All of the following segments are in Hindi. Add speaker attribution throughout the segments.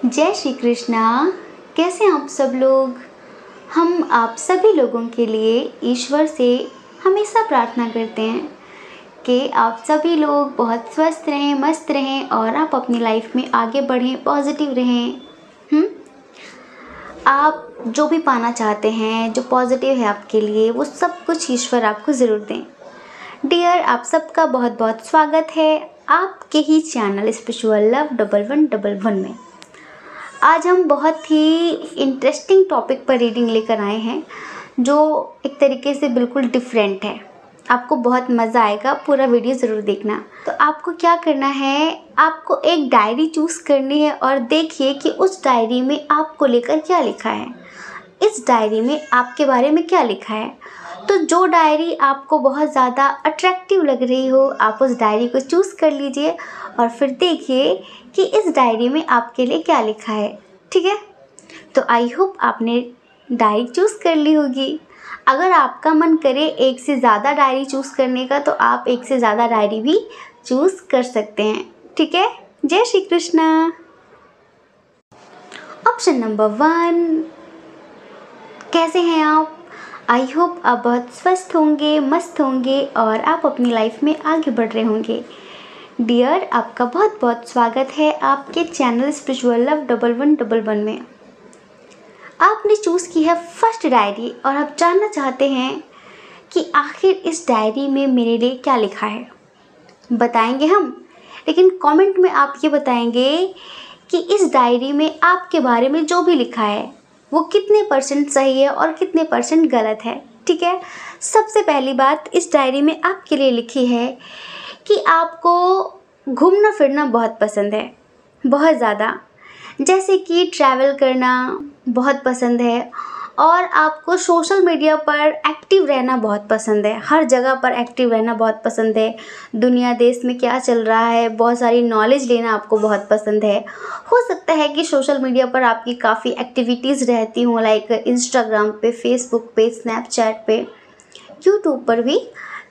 Speaker 1: जय श्री कृष्णा। कैसे हैं आप सब लोग। हम आप सभी लोगों के लिए ईश्वर से हमेशा प्रार्थना करते हैं कि आप सभी लोग बहुत स्वस्थ रहें, मस्त रहें और आप अपनी लाइफ में आगे बढ़ें, पॉजिटिव रहें। आप जो भी पाना चाहते हैं, जो पॉजिटिव है आपके लिए, वो सब कुछ ईश्वर आपको ज़रूर दें। डियर, आप सबका बहुत बहुत स्वागत है आपके ही चैनल स्पिरिचुअल लव 1111 में। आज हम बहुत ही इंटरेस्टिंग टॉपिक पर रीडिंग लेकर आए हैं जो एक तरीके से बिल्कुल डिफरेंट है। आपको बहुत मज़ा आएगा, पूरा वीडियो ज़रूर देखना। तो आपको क्या करना है, आपको एक डायरी चूज़ करनी है और देखिए कि उस डायरी में आपको लेकर क्या लिखा है, इस डायरी में आपके बारे में क्या लिखा है। तो जो डायरी आपको बहुत ज़्यादा अट्रैक्टिव लग रही हो, आप उस डायरी को चूज़ कर लीजिए और फिर देखिए कि इस डायरी में आपके लिए क्या लिखा है। ठीक है, तो आई होप आपने डायरी चूज़ कर ली होगी। अगर आपका मन करे एक से ज़्यादा डायरी चूज़ करने का, तो आप एक से ज़्यादा डायरी भी चूज़ कर सकते हैं। ठीक है, जय श्री कृष्णा। ऑप्शन नंबर 1, कैसे हैं आप। आई होप आप बहुत स्वस्थ होंगे, मस्त होंगे और आप अपनी लाइफ में आगे बढ़ रहे होंगे। डियर, आपका बहुत बहुत स्वागत है आपके चैनल स्पिरिचुअल लव 1111 में। आपने चूज़ की है फर्स्ट डायरी और आप जानना चाहते हैं कि आखिर इस डायरी में मेरे लिए क्या लिखा है। बताएंगे हम, लेकिन कमेंट में आप ये बताएंगे कि इस डायरी में आपके बारे में जो भी लिखा है वो कितने % सही है और कितने % गलत है। ठीक है, सबसे पहली बात, इस डायरी में आपके लिए लिखी है कि आपको घूमना फिरना बहुत पसंद है, बहुत ज़्यादा, जैसे कि ट्रैवल करना बहुत पसंद है और आपको सोशल मीडिया पर एक्टिव रहना बहुत पसंद है, हर जगह पर एक्टिव रहना बहुत पसंद है। दुनिया देश में क्या चल रहा है, बहुत सारी नॉलेज लेना आपको बहुत पसंद है। हो सकता है कि सोशल मीडिया पर आपकी काफ़ी एक्टिविटीज़ रहती हों, लाइक इंस्टाग्राम पे, फेसबुक पे, स्नैपचैट पे, यूट्यूब पर भी,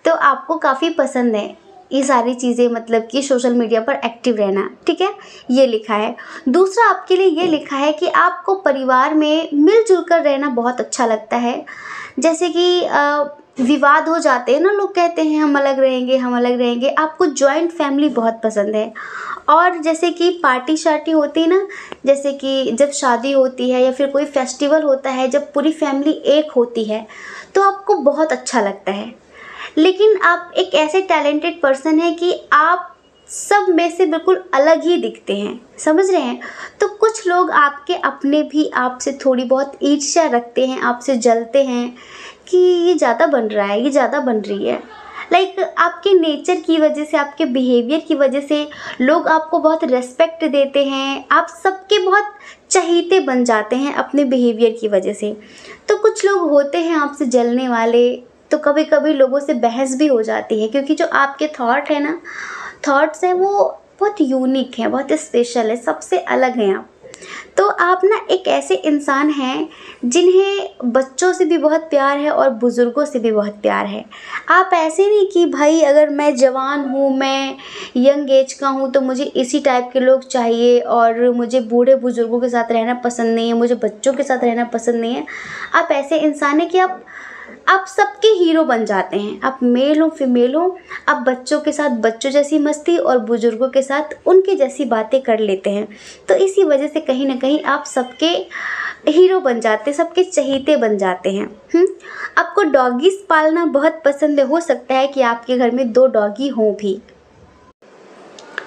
Speaker 1: तो आपको काफ़ी पसंद है ये सारी चीज़ें, मतलब कि सोशल मीडिया पर एक्टिव रहना। ठीक है, ये लिखा है। दूसरा आपके लिए ये लिखा है कि आपको परिवार में मिलजुल कर रहना बहुत अच्छा लगता है। जैसे कि विवाद हो जाते हैं ना, लोग कहते हैं हम अलग रहेंगे, हम अलग रहेंगे, आपको जॉइंट फैमिली बहुत पसंद है। और जैसे कि पार्टी शार्टी होती है ना, जैसे कि जब शादी होती है या फिर कोई फेस्टिवल होता है, जब पूरी फैमिली एक होती है तो आपको बहुत अच्छा लगता है। लेकिन आप एक ऐसे टैलेंटेड पर्सन हैं कि आप सब में से बिल्कुल अलग ही दिखते हैं, समझ रहे हैं। तो कुछ लोग आपके अपने भी आपसे थोड़ी बहुत ईर्ष्या रखते हैं, आपसे जलते हैं कि ये ज़्यादा बन रहा है, ये ज़्यादा बन रही है। लाइक आपके नेचर की वजह से, आपके बिहेवियर की वजह से लोग आपको बहुत रेस्पेक्ट देते हैं, आप सबके बहुत चहीते बन जाते हैं अपने बिहेवियर की वजह से। तो कुछ लोग होते हैं आपसे जलने वाले, तो कभी कभी लोगों से बहस भी हो जाती है, क्योंकि जो आपके थॉट्स हैं वो बहुत यूनिक हैं, बहुत स्पेशल है, सबसे अलग हैं आप। तो आप ना एक ऐसे इंसान हैं जिन्हें बच्चों से भी बहुत प्यार है और बुज़ुर्गों से भी बहुत प्यार है। आप ऐसे नहीं कि भाई अगर मैं जवान हूँ, मैं यंग एज का हूँ, तो मुझे इसी टाइप के लोग चाहिए और मुझे बूढ़े बुज़ुर्गों के साथ रहना पसंद नहीं है, मुझे बच्चों के साथ रहना पसंद नहीं है। आप ऐसे इंसान हैं कि आप सबके हीरो बन जाते हैं। आप मेल हो फीमेल हो, आप बच्चों के साथ बच्चों जैसी मस्ती और बुजुर्गों के साथ उनके जैसी बातें कर लेते हैं। तो इसी वजह से कहीं ना कहीं आप सबके हीरो बन जाते हैं, सबके चहीते बन जाते हैं। आपको डॉगीज पालना बहुत पसंद है। हो सकता है कि आपके घर में 2 डॉगी हों भी,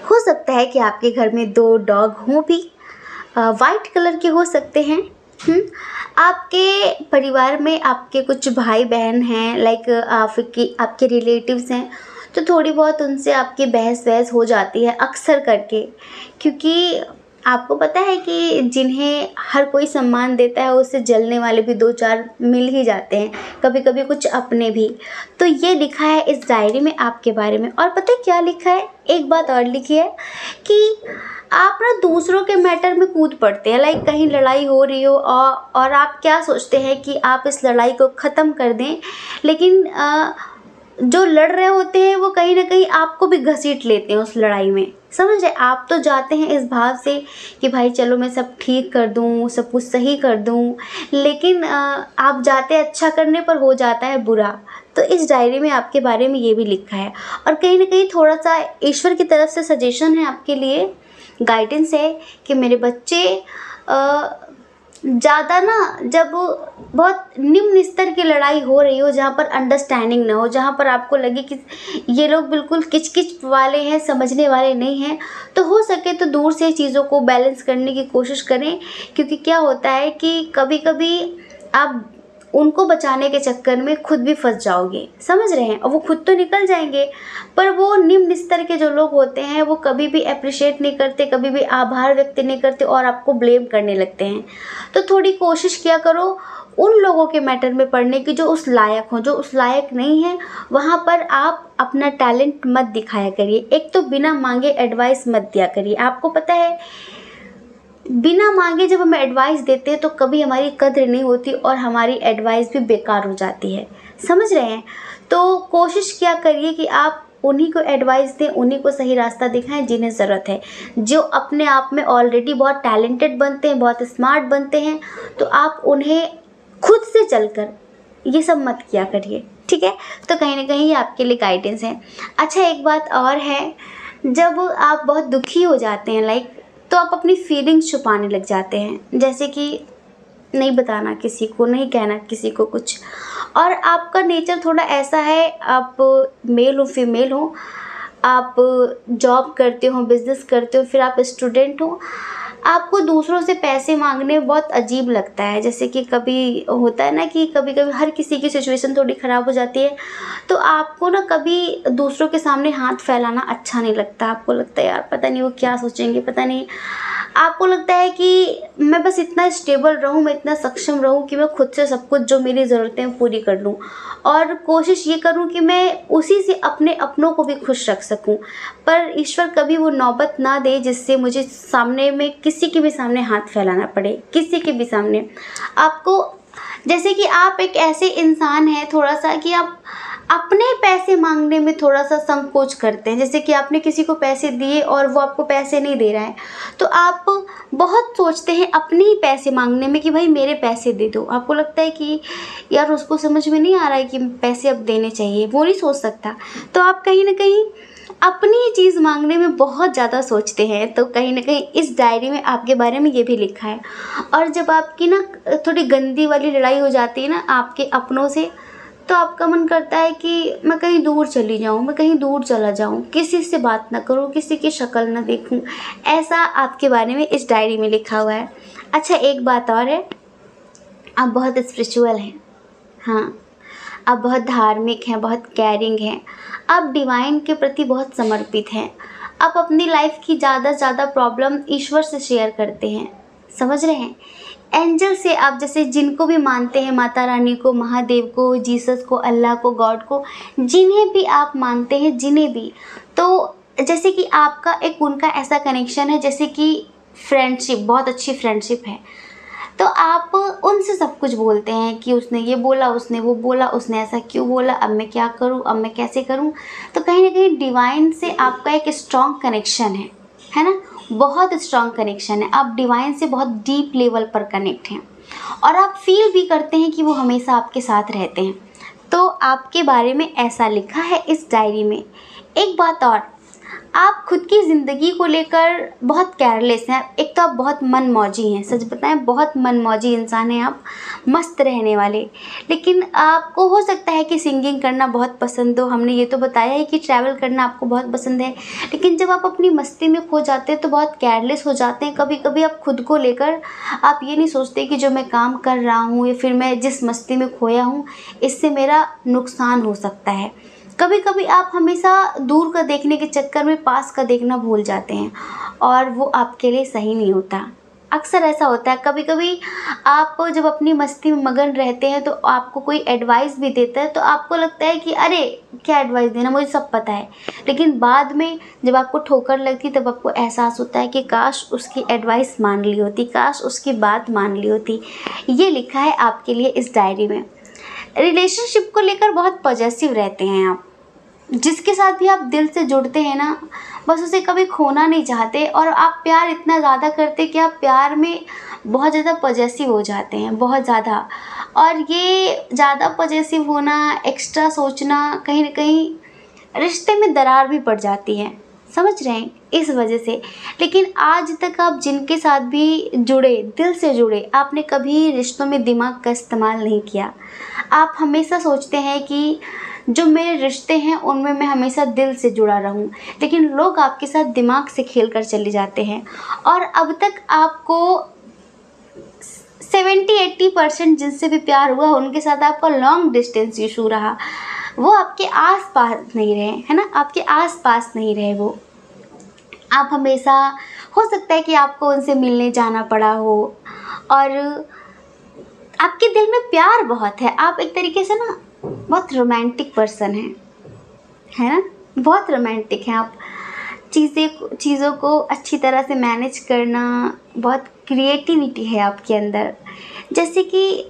Speaker 1: हो सकता है कि आपके घर में 2 डॉग हों भी, वाइट कलर के हो सकते हैं। आपके परिवार में आपके कुछ भाई बहन हैं, लाइक आपके रिलेटिव्स हैं, तो थोड़ी बहुत उनसे आपकी बहस हो जाती है अक्सर करके, क्योंकि आपको पता है कि जिन्हें हर कोई सम्मान देता है उससे जलने वाले भी 2-4 मिल ही जाते हैं, कभी कभी कुछ अपने भी। तो ये लिखा है इस डायरी में आपके बारे में। और पता है क्या लिखा है, एक बात और लिखी है कि आप ना दूसरों के मैटर में कूद पड़ते हैं। लाइक कहीं लड़ाई हो रही हो और आप क्या सोचते हैं कि आप इस लड़ाई को ख़त्म कर दें, लेकिन जो लड़ रहे होते हैं वो कहीं ना कहीं आपको भी घसीट लेते हैं उस लड़ाई में। समझ रहे? आप तो जाते हैं इस भाव से कि भाई चलो मैं सब ठीक कर दूँ, सब कुछ सही कर दूँ, लेकिन आप जाते अच्छा करने पर हो जाता है बुरा। तो इस डायरी में आपके बारे में ये भी लिखा है। और कहीं ना कहीं थोड़ा सा ईश्वर की तरफ से सजेशन है आपके लिए, गाइडेंस है कि मेरे बच्चे ज़्यादा ना, जब बहुत निम्न स्तर की लड़ाई हो रही हो, जहाँ पर अंडरस्टैंडिंग ना हो, जहाँ पर आपको लगे कि ये लोग बिल्कुल किच-किच वाले हैं, समझने वाले नहीं हैं, तो हो सके तो दूर से चीज़ों को बैलेंस करने की कोशिश करें। क्योंकि क्या होता है कि कभी-कभी आप उनको बचाने के चक्कर में खुद भी फंस जाओगे। समझ रहे हैं? और वो खुद तो निकल जाएंगे, पर वो निम्न स्तर के जो लोग होते हैं वो कभी भी अप्रिशिएट नहीं करते, कभी भी आभार व्यक्त नहीं करते और आपको ब्लेम करने लगते हैं। तो थोड़ी कोशिश किया करो उन लोगों के मैटर में पढ़ने की जो उस लायक हों। जो उस लायक नहीं है वहाँ पर आप अपना टैलेंट मत दिखाया करिए। एक तो बिना मांगे एडवाइस मत दिया करिए। आपको पता है, बिना मांगे जब हमें एडवाइस देते हैं तो कभी हमारी कद्र नहीं होती और हमारी एडवाइस भी बेकार हो जाती है। समझ रहे हैं? तो कोशिश किया करिए कि आप उन्हीं को एडवाइस दें, उन्हीं को सही रास्ता दिखाएं जिन्हें ज़रूरत है। जो अपने आप में ऑलरेडी बहुत टैलेंटेड बनते हैं, बहुत स्मार्ट बनते हैं, तो आप उन्हें खुद से चलकर ये सब मत किया करिए। ठीक है? तो कहीं ना कहीं ये आपके लिए गाइडेंस है। अच्छा, एक बात और है, जब आप बहुत दुखी हो जाते हैं तो आप अपनी फीलिंग्स छुपाने लग जाते हैं। जैसे कि नहीं बताना किसी को, नहीं कहना किसी को कुछ। और आपका नेचर थोड़ा ऐसा है, आप मेल हो फीमेल हो, आप जॉब करते हो, बिज़नेस करते हो, फिर आप स्टूडेंट हो, आपको दूसरों से पैसे मांगने में बहुत अजीब लगता है। जैसे कि कभी होता है ना कि कभी कभी हर किसी की सिचुएशन थोड़ी ख़राब हो जाती है, तो आपको ना कभी दूसरों के सामने हाथ फैलाना अच्छा नहीं लगता। आपको लगता है यार पता नहीं वो क्या सोचेंगे, पता नहीं। आपको लगता है कि मैं बस इतना स्टेबल रहूं, मैं इतना सक्षम रहूं कि मैं खुद से सब कुछ जो मेरी ज़रूरतें पूरी कर लूं, और कोशिश ये करूं कि मैं उसी से अपने अपनों को भी खुश रख सकूं। पर ईश्वर कभी वो नौबत ना दे जिससे मुझे सामने में किसी के भी सामने हाथ फैलाना पड़े, किसी के भी सामने। आपको, जैसे कि आप एक ऐसे इंसान हैं थोड़ा सा कि आप अपने पैसे मांगने में थोड़ा सा संकोच करते हैं। जैसे कि आपने किसी को पैसे दिए और वो आपको पैसे नहीं दे रहा है, तो आप बहुत सोचते हैं अपने ही पैसे मांगने में कि भाई मेरे पैसे दे दो। आपको लगता है कि यार उसको समझ में नहीं आ रहा है कि पैसे अब देने चाहिए, वो नहीं सोच सकता। तो आप कहीं ना कहीं अपनी ही चीज़ मांगने में बहुत ज़्यादा सोचते हैं। तो कहीं ना कहीं इस डायरी में आपके बारे में ये भी लिखा है। और जब आपकी ना थोड़ी गंदी वाली लड़ाई हो जाती है ना आपके अपनों से, तो आपका मन करता है कि मैं कहीं दूर चली जाऊँ, मैं कहीं दूर चला जाऊँ, किसी से बात ना करूँ, किसी की शक्ल ना देखूँ। ऐसा आपके बारे में इस डायरी में लिखा हुआ है। अच्छा, एक बात और है, आप बहुत स्पिरिचुअल हैं। हाँ, आप बहुत धार्मिक हैं, बहुत केयरिंग हैं, आप डिवाइन के प्रति बहुत समर्पित हैं। आप अपनी लाइफ की ज़्यादा से ज़्यादा प्रॉब्लम ईश्वर से शेयर करते हैं। समझ रहे हैं? एंजल से आप जैसे जिनको भी मानते हैं, माता रानी को, महादेव को, जीसस को, अल्लाह को, गॉड को, जिन्हें भी आप मानते हैं, जिन्हें भी, तो जैसे कि आपका एक उनका ऐसा कनेक्शन है जैसे कि फ्रेंडशिप, बहुत अच्छी फ्रेंडशिप है। तो आप उनसे सब कुछ बोलते हैं कि उसने ये बोला, उसने वो बोला, उसने ऐसा क्यों बोला, अब मैं क्या करूं, अब मैं कैसे करूं। तो कहीं ना कहीं डिवाइन से आपका एक स्ट्रॉन्ग कनेक्शन है ना, बहुत स्ट्रॉन्ग कनेक्शन है। आप डिवाइन से बहुत डीप लेवल पर कनेक्ट हैं और आप फील भी करते हैं कि वो हमेशा आपके साथ रहते हैं। तो आपके बारे में ऐसा लिखा है इस डायरी में। एक बात और, आप खुद की ज़िंदगी को लेकर बहुत केयरलेस हैं। एक तो आप बहुत मनमौजी हैं, सच बताएं बहुत मनमौजी इंसान हैं आप, मस्त रहने वाले। लेकिन आपको हो सकता है कि सिंगिंग करना बहुत पसंद हो, हमने ये तो बताया है कि ट्रैवल करना आपको बहुत पसंद है। लेकिन जब आप अपनी मस्ती में खो जाते हैं तो बहुत केयरलेस हो जाते हैं। कभी कभी आप खुद को लेकर आप ये नहीं सोचते कि जो मैं काम कर रहा हूँ या फिर मैं जिस मस्ती में खोया हूँ इससे मेरा नुकसान हो सकता है। कभी कभी आप हमेशा दूर का देखने के चक्कर में पास का देखना भूल जाते हैं और वो आपके लिए सही नहीं होता। अक्सर ऐसा होता है। कभी कभी आप जब अपनी मस्ती में मगन रहते हैं तो आपको कोई एडवाइस भी देता है तो आपको लगता है कि अरे क्या एडवाइस देना, मुझे सब पता है। लेकिन बाद में जब आपको ठोकर लगती तब आपको एहसास होता है कि काश उसकी एडवाइस मान ली होती, काश उसकी बात मान ली होती। ये लिखा है आपके लिए इस डायरी में। रिलेशनशिप को लेकर बहुत पॉजिटिव रहते हैं आप, जिसके साथ भी आप दिल से जुड़ते हैं ना, बस उसे कभी खोना नहीं चाहते, और आप प्यार इतना ज़्यादा करते कि आप प्यार में बहुत ज़्यादा पॉजेसिव हो जाते हैं, बहुत ज़्यादा। और ये ज़्यादा पॉजेसिव होना, एक्स्ट्रा सोचना, कहीं ना कहीं रिश्ते में दरार भी पड़ जाती है, समझ रहे हैं, इस वजह से। लेकिन आज तक आप जिनके साथ भी जुड़े, दिल से जुड़े, आपने कभी रिश्तों में दिमाग का इस्तेमाल नहीं किया। आप हमेशा सोचते हैं कि जो मेरे रिश्ते हैं उनमें मैं हमेशा दिल से जुड़ा रहूं, लेकिन लोग आपके साथ दिमाग से खेल कर चले जाते हैं। और अब तक आपको 70-80% जिनसे भी प्यार हुआ उनके साथ आपका लॉन्ग डिस्टेंस इशू रहा। वो आपके आस पास नहीं रहे, है ना, आपके आस पास नहीं रहे वो। आप हमेशा, हो सकता है कि आपको उनसे मिलने जाना पड़ा हो, और आपके दिल में प्यार बहुत है। आप एक तरीके से ना बहुत रोमांटिक पर्सन हैं, है ना, बहुत रोमांटिक हैं आप। चीज़ों को अच्छी तरह से मैनेज करना, बहुत क्रिएटिविटी है आपके अंदर। जैसे कि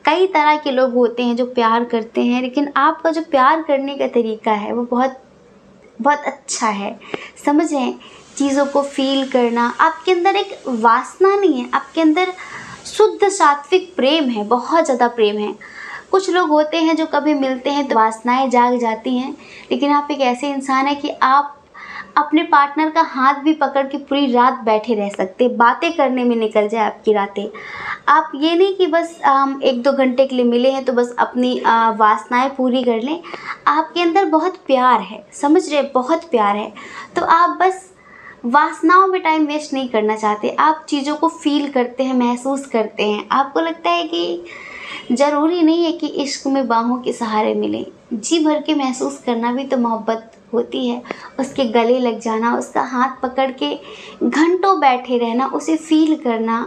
Speaker 1: कई तरह के लोग होते हैं जो प्यार करते हैं, लेकिन आपका जो प्यार करने का तरीका है वो बहुत बहुत अच्छा है, समझ रहे हैं। चीज़ों को फील करना, आपके अंदर एक वासना नहीं है, आपके अंदर शुद्ध सात्विक प्रेम है, बहुत ज़्यादा प्रेम है। कुछ लोग होते हैं जो कभी मिलते हैं तो वासनाएं जाग जाती हैं, लेकिन आप एक ऐसे इंसान हैं कि आप अपने पार्टनर का हाथ भी पकड़ के पूरी रात बैठे रह सकते, बातें करने में निकल जाए आपकी रातें। आप ये नहीं कि बस 1-2 घंटे के लिए मिले हैं तो बस अपनी वासनाएं पूरी कर लें। आपके अंदर बहुत प्यार है, समझ रहे, बहुत प्यार है। तो आप बस वासनाओं में टाइम वेस्ट नहीं करना चाहते, आप चीज़ों को फील करते हैं, महसूस करते हैं। आपको लगता है कि ज़रूरी नहीं है कि इश्क में बाहों के सहारे मिले, जी भर के महसूस करना भी तो मोहब्बत होती है। उसके गले लग जाना, उसका हाथ पकड़ के घंटों बैठे रहना, उसे फील करना,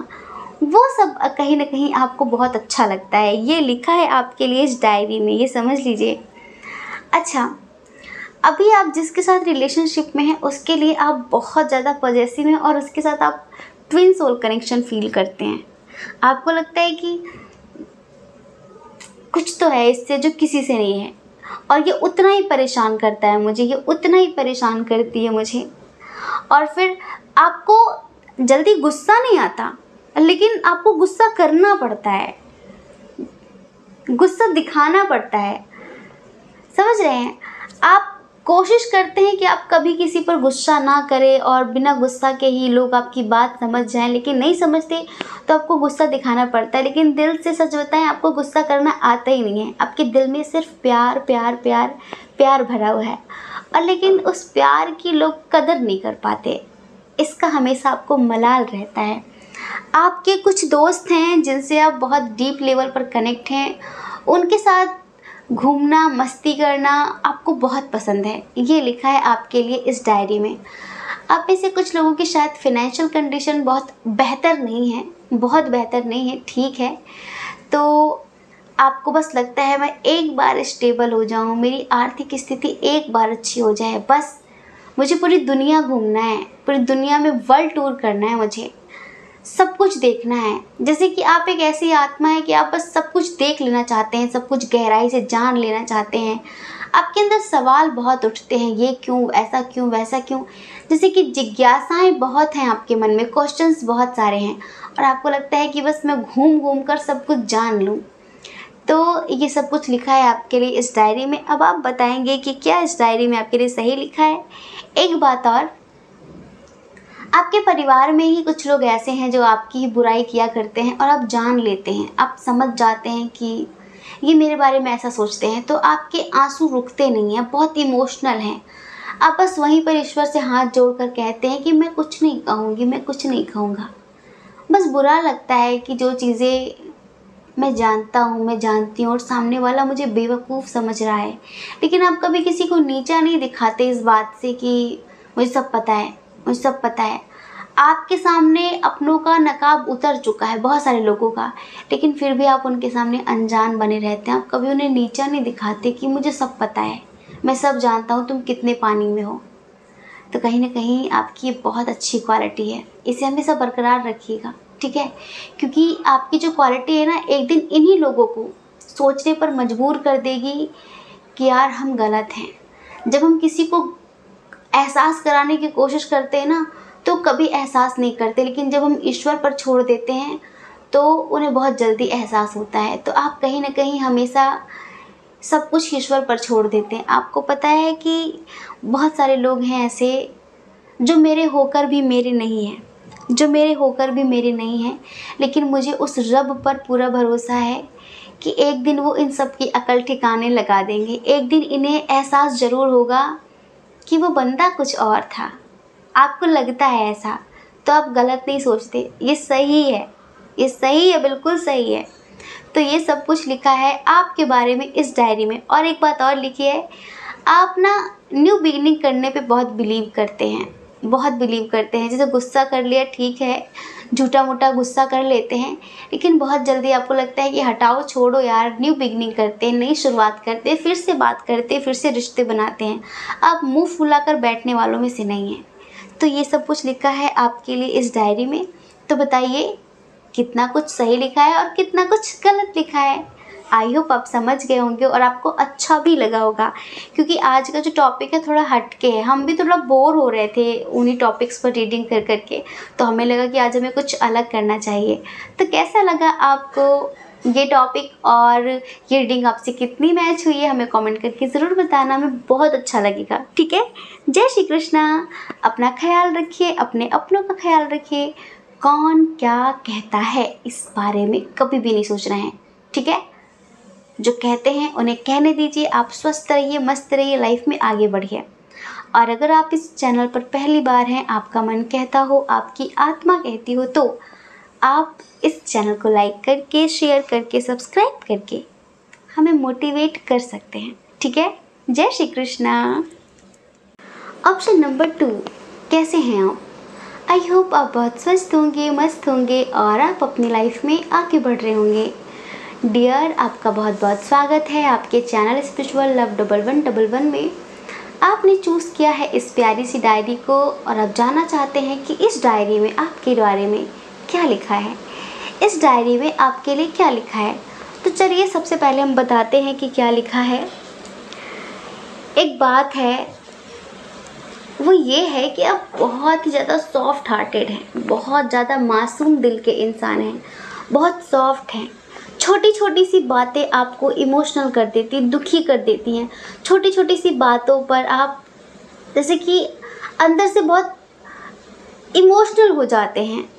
Speaker 1: वो सब कहीं ना कहीं आपको बहुत अच्छा लगता है। ये लिखा है आपके लिए इस डायरी में, ये समझ लीजिए। अच्छा, अभी आप जिसके साथ रिलेशनशिप में हैं उसके लिए आप बहुत ज़्यादा पॉजेसिव हैं, और उसके साथ आप ट्विन सोल कनेक्शन फील करते हैं। आपको लगता है कि कुछ तो है इससे जो किसी से नहीं है, और ये उतना ही परेशान करता है मुझे, ये उतना ही परेशान करती है मुझे। और फिर आपको जल्दी गुस्सा नहीं आता, लेकिन आपको गुस्सा करना पड़ता है, गुस्सा दिखाना पड़ता है, समझ रहे हैं। आप कोशिश करते हैं कि आप कभी किसी पर गुस्सा ना करें और बिना गुस्सा के ही लोग आपकी बात समझ जाएं, लेकिन नहीं समझते तो आपको गुस्सा दिखाना पड़ता है। लेकिन दिल से सच बताएं, आपको गुस्सा करना आता ही नहीं है। आपके दिल में सिर्फ प्यार प्यार प्यार प्यार भरा हुआ है, और लेकिन उस प्यार की लोग कदर नहीं कर पाते, इसका हमेशा आपको मलाल रहता है। आपके कुछ दोस्त हैं जिनसे आप बहुत डीप लेवल पर कनेक्ट हैं, उनके साथ घूमना, मस्ती करना आपको बहुत पसंद है, ये लिखा है आपके लिए इस डायरी में। आप में से कुछ लोगों की शायद फिनेंशियल कंडीशन बहुत बेहतर नहीं है, बहुत बेहतर नहीं है, ठीक है। तो आपको बस लगता है मैं एक बार स्टेबल हो जाऊं, मेरी आर्थिक स्थिति एक बार अच्छी हो जाए, बस मुझे पूरी दुनिया घूमना है, पूरी दुनिया में वर्ल्ड टूर करना है, मुझे सब कुछ देखना है। जैसे कि आप एक ऐसी आत्मा है कि आप बस सब कुछ देख लेना चाहते हैं, सब कुछ गहराई से जान लेना चाहते हैं। आपके अंदर सवाल बहुत उठते हैं, ये क्यों, ऐसा क्यों, वैसा क्यों। जैसे कि जिज्ञासाएं बहुत हैं आपके मन में, क्वेश्चंस बहुत सारे हैं, और आपको लगता है कि बस मैं घूम घूम कर सब कुछ जान लूँ। तो ये सब कुछ लिखा है आपके लिए इस डायरी में। अब आप बताएंगे कि क्या इस डायरी में आपके लिए सही लिखा है। एक बात और, आपके परिवार में ही कुछ लोग ऐसे हैं जो आपकी ही बुराई किया करते हैं, और आप जान लेते हैं, आप समझ जाते हैं कि ये मेरे बारे में ऐसा सोचते हैं, तो आपके आंसू रुकते नहीं हैं, बहुत इमोशनल हैं। आप बस वहीं पर ईश्वर से हाथ जोड़कर कहते हैं कि मैं कुछ नहीं कहूँगी, मैं कुछ नहीं कहूँगा। बस बुरा लगता है कि जो चीज़ें मैं जानता हूँ, मैं जानती हूँ, और सामने वाला मुझे बेवकूफ़ समझ रहा है, लेकिन आप कभी किसी को नीचा नहीं दिखाते इस बात से कि मुझे सब पता है, मुझे सब पता है। आपके सामने अपनों का नकाब उतर चुका है बहुत सारे लोगों का, लेकिन फिर भी आप उनके सामने अनजान बने रहते हैं। आप कभी उन्हें नीचा नहीं दिखाते कि मुझे सब पता है, मैं सब जानता हूँ, तुम कितने पानी में हो। तो कहीं ना कहीं आपकी ये बहुत अच्छी क्वालिटी है, इसे हमेशा बरकरार रखिएगा, ठीक है। क्योंकि आपकी जो क्वालिटी है ना, एक दिन इन्हीं लोगों को सोचने पर मजबूर कर देगी कि यार हम गलत हैं। जब हम किसी को एहसास कराने की कोशिश करते हैं ना तो कभी एहसास नहीं करते, लेकिन जब हम ईश्वर पर छोड़ देते हैं तो उन्हें बहुत जल्दी एहसास होता है। तो आप कहीं ना कहीं हमेशा सब कुछ ईश्वर पर छोड़ देते हैं। आपको पता है कि बहुत सारे लोग हैं ऐसे जो मेरे होकर भी मेरे नहीं हैं, लेकिन मुझे उस रब पर पूरा भरोसा है कि एक दिन वो इन सब की अकल ठिकाने लगा देंगे। एक दिन इन्हें एहसास ज़रूर होगा कि वो बंदा कुछ और था। आपको लगता है ऐसा तो आप गलत नहीं सोचते, ये सही है, बिल्कुल सही है। तो ये सब कुछ लिखा है आपके बारे में इस डायरी में। और एक बात और लिखी है, आप ना न्यू बिगिनिंग करने पे बहुत बिलीव करते हैं। जैसे गुस्सा कर लिया, ठीक है, झूठा मोटा गुस्सा कर लेते हैं, लेकिन बहुत जल्दी आपको लगता है कि हटाओ, छोड़ो यार, न्यू बिगिनिंग करते हैं, नई शुरुआत करते हैं, फिर से बात करते हैं, फिर से रिश्ते बनाते हैं। आप मुंह फुलाकर बैठने वालों में से नहीं हैं। तो ये सब कुछ लिखा है आपके लिए इस डायरी में। तो बताइए कितना कुछ सही लिखा है और कितना कुछ गलत लिखा है। आई होप आप समझ गए होंगे और आपको अच्छा भी लगा होगा, क्योंकि आज का जो टॉपिक है थोड़ा हटके है। हम भी थोड़ा बोर हो रहे थे उन्हीं टॉपिक्स पर रीडिंग कर करके, तो हमें लगा कि आज हमें कुछ अलग करना चाहिए। तो कैसा लगा आपको ये टॉपिक और ये रीडिंग आपसे कितनी मैच हुई है, हमें कमेंट करके ज़रूर बताना, हमें बहुत अच्छा लगेगा। ठीक है, जय श्री कृष्णा। अपना ख्याल रखिए, अपने अपनों का ख्याल रखिए। कौन क्या कहता है इस बारे में कभी भी नहीं सोचना है, ठीक है। जो कहते हैं उन्हें कहने दीजिए। आप स्वस्थ रहिए, मस्त रहिए, लाइफ में आगे बढ़िए। और अगर आप इस चैनल पर पहली बार हैं, आपका मन कहता हो, आपकी आत्मा कहती हो, तो आप इस चैनल को लाइक करके, शेयर करके, सब्सक्राइब करके हमें मोटिवेट कर सकते हैं, ठीक है। जय श्री कृष्णा। ऑप्शन नंबर 2, कैसे हैं आप? आई होप आप बहुत स्वस्थ होंगे, मस्त होंगे और आप अपनी लाइफ में आगे बढ़ रहे होंगे। डियर, आपका बहुत बहुत स्वागत है आपके चैनल स्पिरिचुअल लव 1111 में। आपने चूज़ किया है इस प्यारी सी डायरी को और आप जानना चाहते हैं कि इस डायरी में आपके बारे में क्या लिखा है, इस डायरी में आपके लिए क्या लिखा है। तो चलिए सबसे पहले हम बताते हैं कि क्या लिखा है। एक बात है, वो ये है कि आप बहुत ही ज़्यादा सॉफ्ट हार्टेड हैं, बहुत ज़्यादा मासूम दिल के इंसान हैं, बहुत सॉफ्ट हैं। छोटी छोटी सी बातें आपको इमोशनल कर देती, दुखी कर देती हैं। छोटी छोटी सी बातों पर आप जैसे कि अंदर से बहुत इमोशनल हो जाते हैं,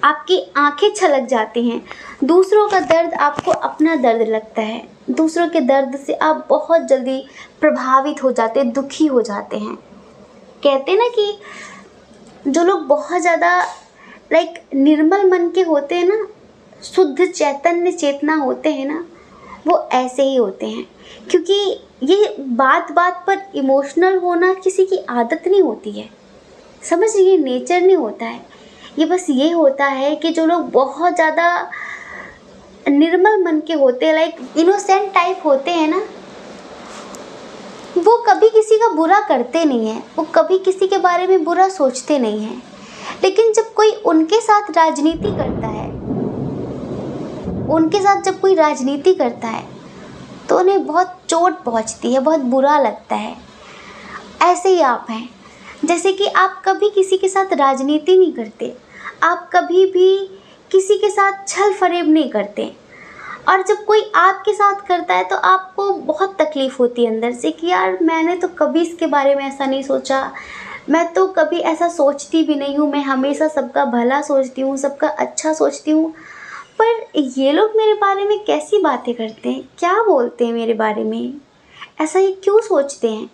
Speaker 1: आपकी आंखें छलक जाती हैं। दूसरों का दर्द आपको अपना दर्द लगता है, दूसरों के दर्द से आप बहुत जल्दी प्रभावित हो जाते, दुखी हो जाते हैं। कहते हैं ना कि जो लोग बहुत ज़्यादा निर्मल मन के होते हैं ना, शुद्ध चैतन्य चेतना होते हैं ना, वो ऐसे ही होते हैं। क्योंकि ये बात बात पर इमोशनल होना किसी की आदत नहीं होती है, समझ रही है, नेचर नहीं होता है। ये बस ये होता है कि जो लोग बहुत ज़्यादा निर्मल मन के होते हैं, इनोसेंट टाइप होते हैं ना, वो कभी किसी का बुरा करते नहीं हैं, वो कभी किसी के बारे में बुरा सोचते नहीं हैं। लेकिन जब कोई उनके साथ राजनीति करता है, जब कोई राजनीति करता है तो उन्हें बहुत चोट पहुंचती है, बहुत बुरा लगता है। ऐसे ही आप हैं, जैसे कि आप कभी किसी के साथ राजनीति नहीं करते, आप कभी भी किसी के साथ छल फरेब नहीं करते, और जब कोई आपके साथ करता है तो आपको बहुत तकलीफ़ होती है अंदर से कि यार मैंने तो कभी इसके बारे में ऐसा नहीं सोचा, मैं तो कभी ऐसा सोचती भी नहीं हूँ, मैं हमेशा सबका भला सोचती हूँ, सबका अच्छा सोचती हूँ, पर ये लोग मेरे बारे में कैसी बातें करते हैं, क्या बोलते हैं मेरे बारे में, ऐसा ये क्यों सोचते हैं,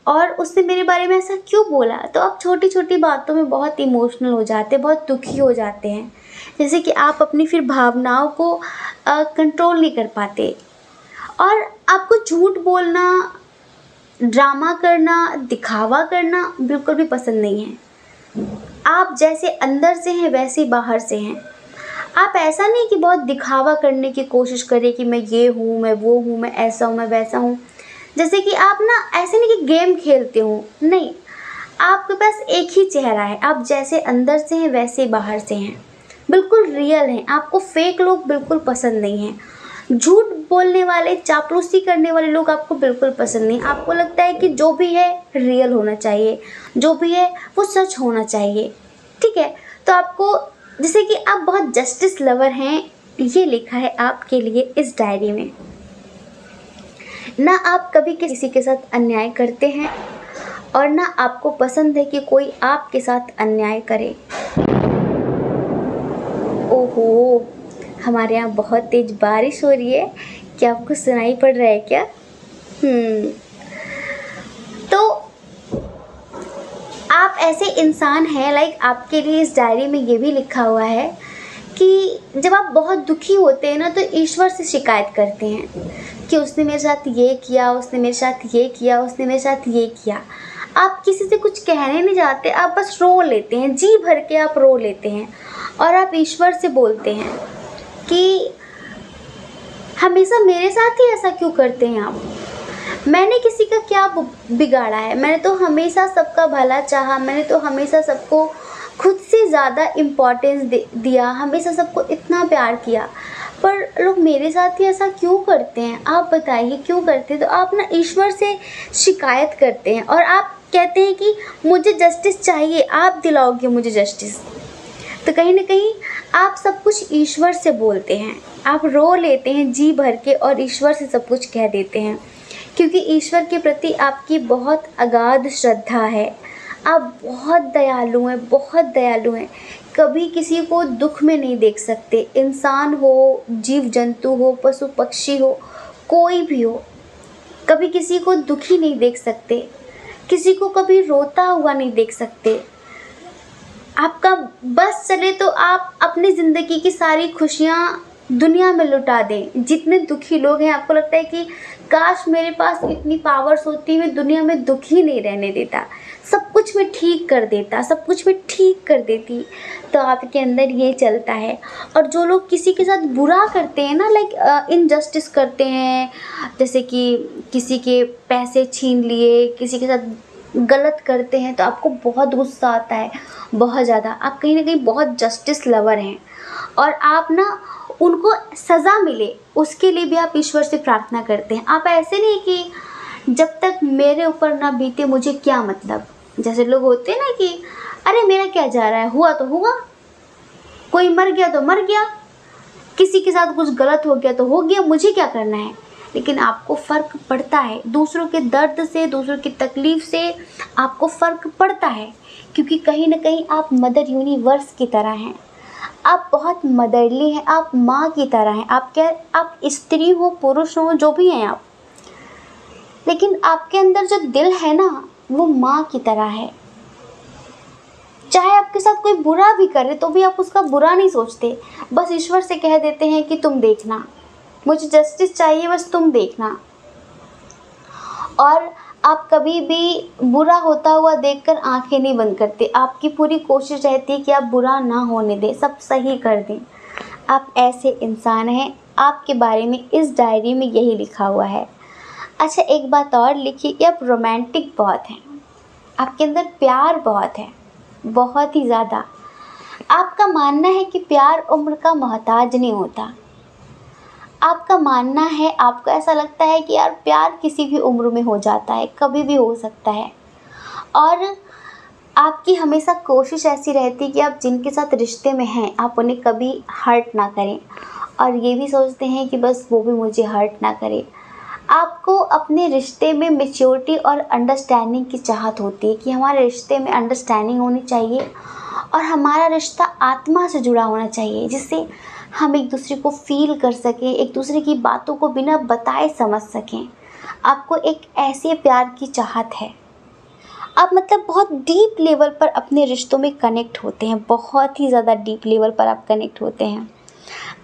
Speaker 1: और उसने मेरे बारे में ऐसा क्यों बोला। तो आप छोटी छोटी बातों में बहुत इमोशनल हो जाते हैं, बहुत दुखी हो जाते हैं। जैसे कि आप अपनी फिर भावनाओं को कंट्रोल नहीं कर पाते, और आपको झूठ बोलना, ड्रामा करना, दिखावा करना बिल्कुल भी पसंद नहीं है। आप जैसे अंदर से हैं वैसे ही बाहर से हैं। आप ऐसा नहीं कि बहुत दिखावा करने की कोशिश करें कि मैं ये हूँ, मैं वो हूँ, मैं ऐसा हूँ, मैं वैसा हूँ। जैसे कि आप ना ऐसे नहीं कि गेम खेलते हो, नहीं, आपके पास एक ही चेहरा है। आप जैसे अंदर से हैं वैसे ही बाहर से हैं, बिल्कुल रियल हैं। आपको फेक लोग बिल्कुल पसंद नहीं हैं। झूठ बोलने वाले, चापलूसी करने वाले लोग आपको बिल्कुल पसंद नहीं। आपको लगता है कि जो भी है रियल होना चाहिए, जो भी है वो सच होना चाहिए, ठीक है। तो आपको, जैसे कि आप बहुत जस्टिस लवर हैं, ये लिखा है आपके लिए इस डायरी में। ना आप कभी किसी के साथ अन्याय करते हैं और ना आपको पसंद है कि कोई आपके साथ अन्याय करे। ओहो, हमारे यहाँ बहुत तेज बारिश हो रही है, क्या आपको सुनाई पड़ रहा है क्या? तो आप ऐसे इंसान हैं, लाइक आपके लिए इस डायरी में ये भी लिखा हुआ है कि जब आप बहुत दुखी होते हैं ना, तो ईश्वर से शिकायत करते हैं कि उसने मेरे साथ ये किया, उसने मेरे साथ ये किया, उसने मेरे साथ ये किया। आप किसी से कुछ कहने नहीं जाते, आप बस रो लेते हैं, जी भर के आप रो लेते हैं और आप ईश्वर से बोलते हैं कि हमेशा मेरे साथ ही ऐसा क्यों करते हैं आप? मैंने किसी का क्या बिगाड़ा है? मैंने तो हमेशा सबका भला चाहा, मैंने तो हमेशा सबको खुद से ज़्यादा इम्पोर्टेंस दिया, हमेशा सबको इतना प्यार किया, पर लोग मेरे साथ ही ऐसा क्यों करते हैं? आप बताइए क्यों करते हैं? तो आप ना ईश्वर से शिकायत करते हैं और आप कहते हैं कि मुझे जस्टिस चाहिए, आप दिलाओगे मुझे जस्टिस। तो कहीं ना कहीं आप सब कुछ ईश्वर से बोलते हैं, आप रो लेते हैं जी भर के और ईश्वर से सब कुछ कह देते हैं, क्योंकि ईश्वर के प्रति आपकी बहुत अगाध श्रद्धा है। आप बहुत दयालु हैं, बहुत दयालु हैं। कभी किसी को दुख में नहीं देख सकते, इंसान हो, जीव जंतु हो, पशु पक्षी हो, कोई भी हो, कभी किसी को दुखी नहीं देख सकते, किसी को कभी रोता हुआ नहीं देख सकते। आपका बस चले तो आप अपनी ज़िंदगी की सारी खुशियाँ दुनिया में लुटा दें। जितने दुखी लोग हैं, आपको लगता है कि काश मेरे पास इतनी पावर्स होती, मैं दुनिया में दुखी नहीं रहने देता, सब कुछ मैं ठीक कर देता, सब कुछ मैं ठीक कर देती। तो आपके अंदर ये चलता है। और जो लोग किसी के साथ बुरा करते हैं ना, लाइक इनजस्टिस करते हैं, जैसे कि किसी के पैसे छीन लिए, किसी के साथ गलत करते हैं, तो आपको बहुत गुस्सा आता है, बहुत ज़्यादा। आप कहीं ना कहीं बहुत जस्टिस लवर हैं और आप ना उनको सज़ा मिले उसके लिए भी आप ईश्वर से प्रार्थना करते हैं। आप ऐसे नहीं कि जब तक मेरे ऊपर ना बीते मुझे क्या मतलब। जैसे लोग होते हैं ना कि अरे मेरा क्या जा रहा है, हुआ तो हुआ, कोई मर गया तो मर गया, किसी के साथ कुछ गलत हो गया तो हो गया, मुझे क्या करना है। लेकिन आपको फ़र्क पड़ता है, दूसरों के दर्द से, दूसरों की तकलीफ़ से आपको फ़र्क पड़ता है, क्योंकि कहीं ना कहीं आप मदर यूनिवर्स की तरह हैं। आप बहुत मदरली हैं, आप माँ की तरह हैं। आप स्त्री हो, पुरुष हो, जो भी हैं आप, लेकिन आपके अंदर जो दिल है ना, वो माँ की तरह है। चाहे आपके साथ कोई बुरा भी करे तो भी आप उसका बुरा नहीं सोचते, बस ईश्वर से कह देते हैं कि तुम देखना, मुझे जस्टिस चाहिए, बस तुम देखना। और आप कभी भी बुरा होता हुआ देखकर आंखें नहीं बंद करते, आपकी पूरी कोशिश रहती है कि आप बुरा ना होने दें, सब सही कर दें। आप ऐसे इंसान हैं, आपके बारे में इस डायरी में यही लिखा हुआ है। अच्छा, एक बात और लिखिए कि आप रोमांटिक बहुत हैं, आपके अंदर प्यार बहुत है, बहुत ही ज़्यादा। आपका मानना है कि प्यार उम्र का मोहताज नहीं होता। आपका मानना है, आपको ऐसा लगता है कि यार प्यार किसी भी उम्र में हो जाता है, कभी भी हो सकता है। और आपकी हमेशा कोशिश ऐसी रहती है कि आप जिनके साथ रिश्ते में हैं, आप उन्हें कभी हर्ट ना करें, और ये भी सोचते हैं कि बस वो भी मुझे हर्ट ना करे। आपको अपने रिश्ते में मैच्योरिटी और अंडरस्टैंडिंग की चाहत होती है कि हमारे रिश्ते में अंडरस्टैंडिंग होनी चाहिए और हमारा रिश्ता आत्मा से जुड़ा होना चाहिए, जिससे हम एक दूसरे को फील कर सकें, एक दूसरे की बातों को बिना बताए समझ सकें। आपको एक ऐसे प्यार की चाहत है। आप मतलब बहुत डीप लेवल पर अपने रिश्तों में कनेक्ट होते हैं, बहुत ही ज़्यादा डीप लेवल पर आप कनेक्ट होते हैं।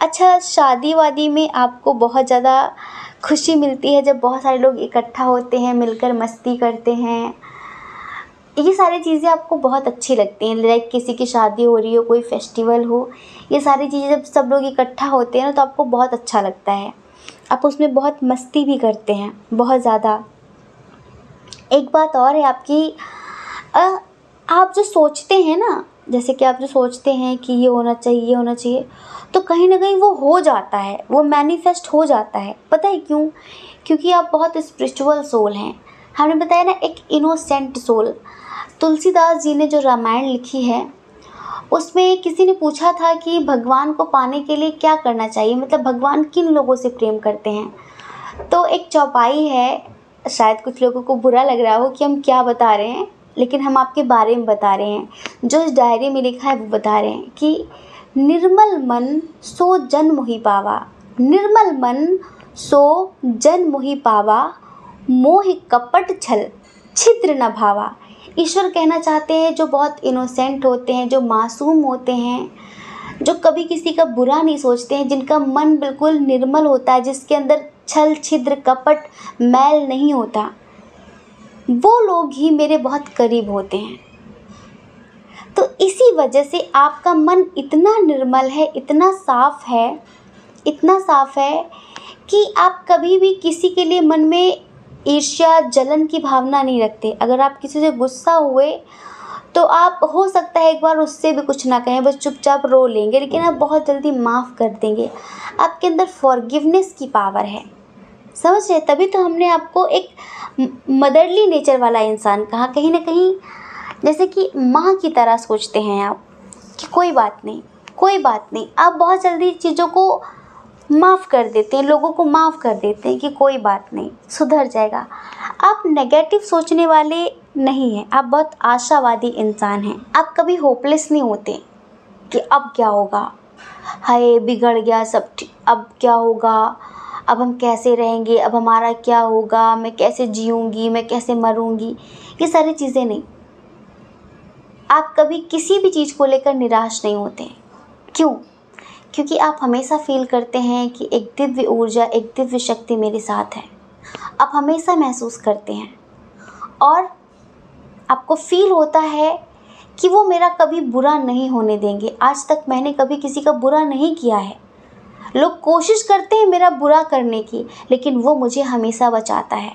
Speaker 1: अच्छा, शादी वादी में आपको बहुत ज़्यादा खुशी मिलती है जब बहुत सारे लोग इकट्ठा होते हैं, मिलकर मस्ती करते हैं। ये सारी चीज़ें आपको बहुत अच्छी लगती हैं, लाइक किसी की शादी हो रही हो, कोई फेस्टिवल हो, ये सारी चीज़ें जब सब लोग इकट्ठा होते हैं ना, तो आपको बहुत अच्छा लगता है। आप उसमें बहुत मस्ती भी करते हैं, बहुत ज़्यादा। एक बात और है आपकी, आप जो सोचते हैं ना, जैसे कि आप जो सोचते हैं कि ये होना चाहिए, ये होना चाहिए, तो कहीं ना कहीं वो हो जाता है, वो मैनिफेस्ट हो जाता है। पता है क्यों? क्योंकि आप बहुत स्पिरिचुअल सोल हैं। हमने बताया ना, एक इनोसेंट सोल। तुलसीदास जी ने जो रामायण लिखी है, उसमें किसी ने पूछा था कि भगवान को पाने के लिए क्या करना चाहिए, मतलब भगवान किन लोगों से प्रेम करते हैं। तो एक चौपाई है, शायद कुछ लोगों को बुरा लग रहा हो कि हम क्या बता रहे हैं, लेकिन हम आपके बारे में बता रहे हैं। जो इस डायरी में लिखा है वो बता रहे हैं कि निर्मल मन सो जन मोहि पावा, निर्मल मन सो जन मोहि पावा, मोह कपट छल छिद्र न भावा। ईश्वर कहना चाहते हैं जो बहुत इनोसेंट होते हैं, जो मासूम होते हैं, जो कभी किसी का बुरा नहीं सोचते हैं, जिनका मन बिल्कुल निर्मल होता है, जिसके अंदर छल छिद्र कपट मैल नहीं होता, वो लोग ही मेरे बहुत करीब होते हैं। तो इसी वजह से आपका मन इतना निर्मल है, इतना साफ है, इतना साफ है कि आप कभी भी किसी के लिए मन में ईर्ष्या जलन की भावना नहीं रखते। अगर आप किसी से गुस्सा हुए तो आप हो सकता है एक बार उससे भी कुछ ना कहें, बस चुपचाप रो लेंगे, लेकिन आप बहुत जल्दी माफ़ कर देंगे। आपके अंदर फॉरगिवनेस की पावर है, समझ रहे? तभी तो हमने आपको एक मदरली नेचर वाला इंसान कहा। कहीं ना कहीं जैसे कि माँ की तरह सोचते हैं आप कि कोई बात नहीं, कोई बात नहीं। आप बहुत जल्दी चीज़ों को माफ़ कर देते हैं, लोगों को माफ़ कर देते हैं कि कोई बात नहीं, सुधर जाएगा। आप नेगेटिव सोचने वाले नहीं हैं, आप बहुत आशावादी इंसान हैं। आप कभी होपलेस नहीं होते कि अब क्या होगा, हाय बिगड़ गया सब, अब क्या होगा, अब हम कैसे रहेंगे, अब हमारा क्या होगा, मैं कैसे जीऊँगी, मैं कैसे मरूँगी, ये सारी चीज़ें नहीं। आप कभी किसी भी चीज़ को लेकर निराश नहीं होते। क्यों? क्योंकि आप हमेशा फील करते हैं कि एक दिव्य ऊर्जा, एक दिव्य शक्ति मेरे साथ है। आप हमेशा महसूस करते हैं और आपको फील होता है कि वो मेरा कभी बुरा नहीं होने देंगे। आज तक मैंने कभी किसी का बुरा नहीं किया है। लोग कोशिश करते हैं मेरा बुरा करने की, लेकिन वो मुझे हमेशा बचाता है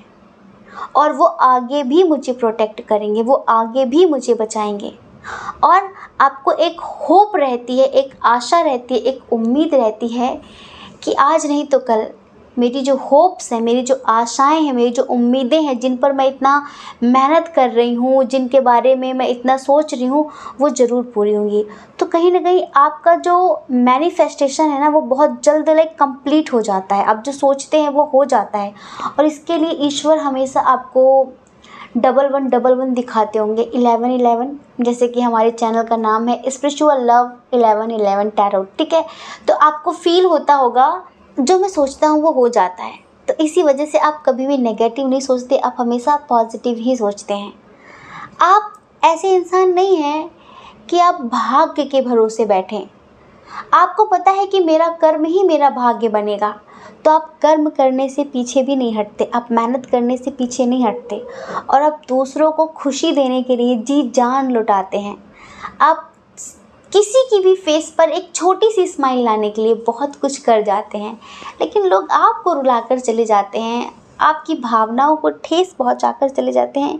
Speaker 1: और वो आगे भी मुझे प्रोटेक्ट करेंगे, वो आगे भी मुझे बचाएंगे। और आपको एक होप रहती है, एक आशा रहती है, एक उम्मीद रहती है कि आज नहीं तो कल मेरी जो होप्स हैं, मेरी जो आशाएं हैं, मेरी जो उम्मीदें हैं, जिन पर मैं इतना मेहनत कर रही हूँ, जिनके बारे में मैं इतना सोच रही हूँ, वो ज़रूर पूरी होंगी। तो कहीं ना कहीं आपका जो मैनिफेस्टेशन है ना, वो बहुत जल्द लाइक कंप्लीट हो जाता है। आप जो सोचते हैं वो हो जाता है। और इसके लिए ईश्वर हमेशा आपको 1111 दिखाते होंगे, 1111, जैसे कि हमारे चैनल का नाम है स्पिरिचुअल लव 1111 टैरो, ठीक है? तो आपको फील होता होगा जो मैं सोचता हूँ वो हो जाता है। तो इसी वजह से आप कभी भी नेगेटिव नहीं सोचते, आप हमेशा पॉजिटिव ही सोचते हैं। आप ऐसे इंसान नहीं हैं कि आप भाग्य के भरोसे बैठें। आपको पता है कि मेरा कर्म ही मेरा भाग्य बनेगा, तो आप कर्म करने से पीछे भी नहीं हटते, आप मेहनत करने से पीछे नहीं हटते और आप दूसरों को खुशी देने के लिए जी जान लुटाते हैं। आप किसी की भी फेस पर एक छोटी सी स्माइल लाने के लिए बहुत कुछ कर जाते हैं, लेकिन लोग आपको रुलाकर चले जाते हैं, आपकी भावनाओं को ठेस पहुंचाकर चले जाते हैं।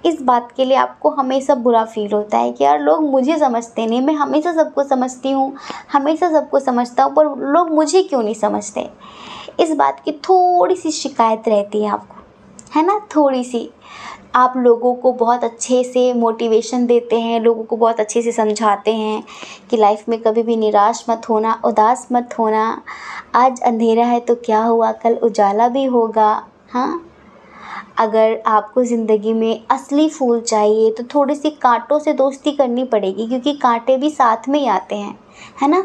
Speaker 1: इस बात के लिए आपको हमेशा बुरा फील होता है कि यार लोग मुझे समझते नहीं, मैं हमेशा सबको समझती हूँ, हमेशा सबको समझता हूँ, पर लोग मुझे क्यों नहीं समझते। इस बात की थोड़ी सी शिकायत रहती है आपको, है ना, थोड़ी सी। आप लोगों को बहुत अच्छे से मोटिवेशन देते हैं, लोगों को बहुत अच्छे से समझाते हैं कि लाइफ में कभी भी निराश मत होना, उदास मत होना, आज अंधेरा है तो क्या हुआ, कल उजाला भी होगा। हाँ, अगर आपको ज़िंदगी में असली फूल चाहिए तो थोड़ी सी कांटों से दोस्ती करनी पड़ेगी, क्योंकि कांटे भी साथ में ही आते हैं, है ना।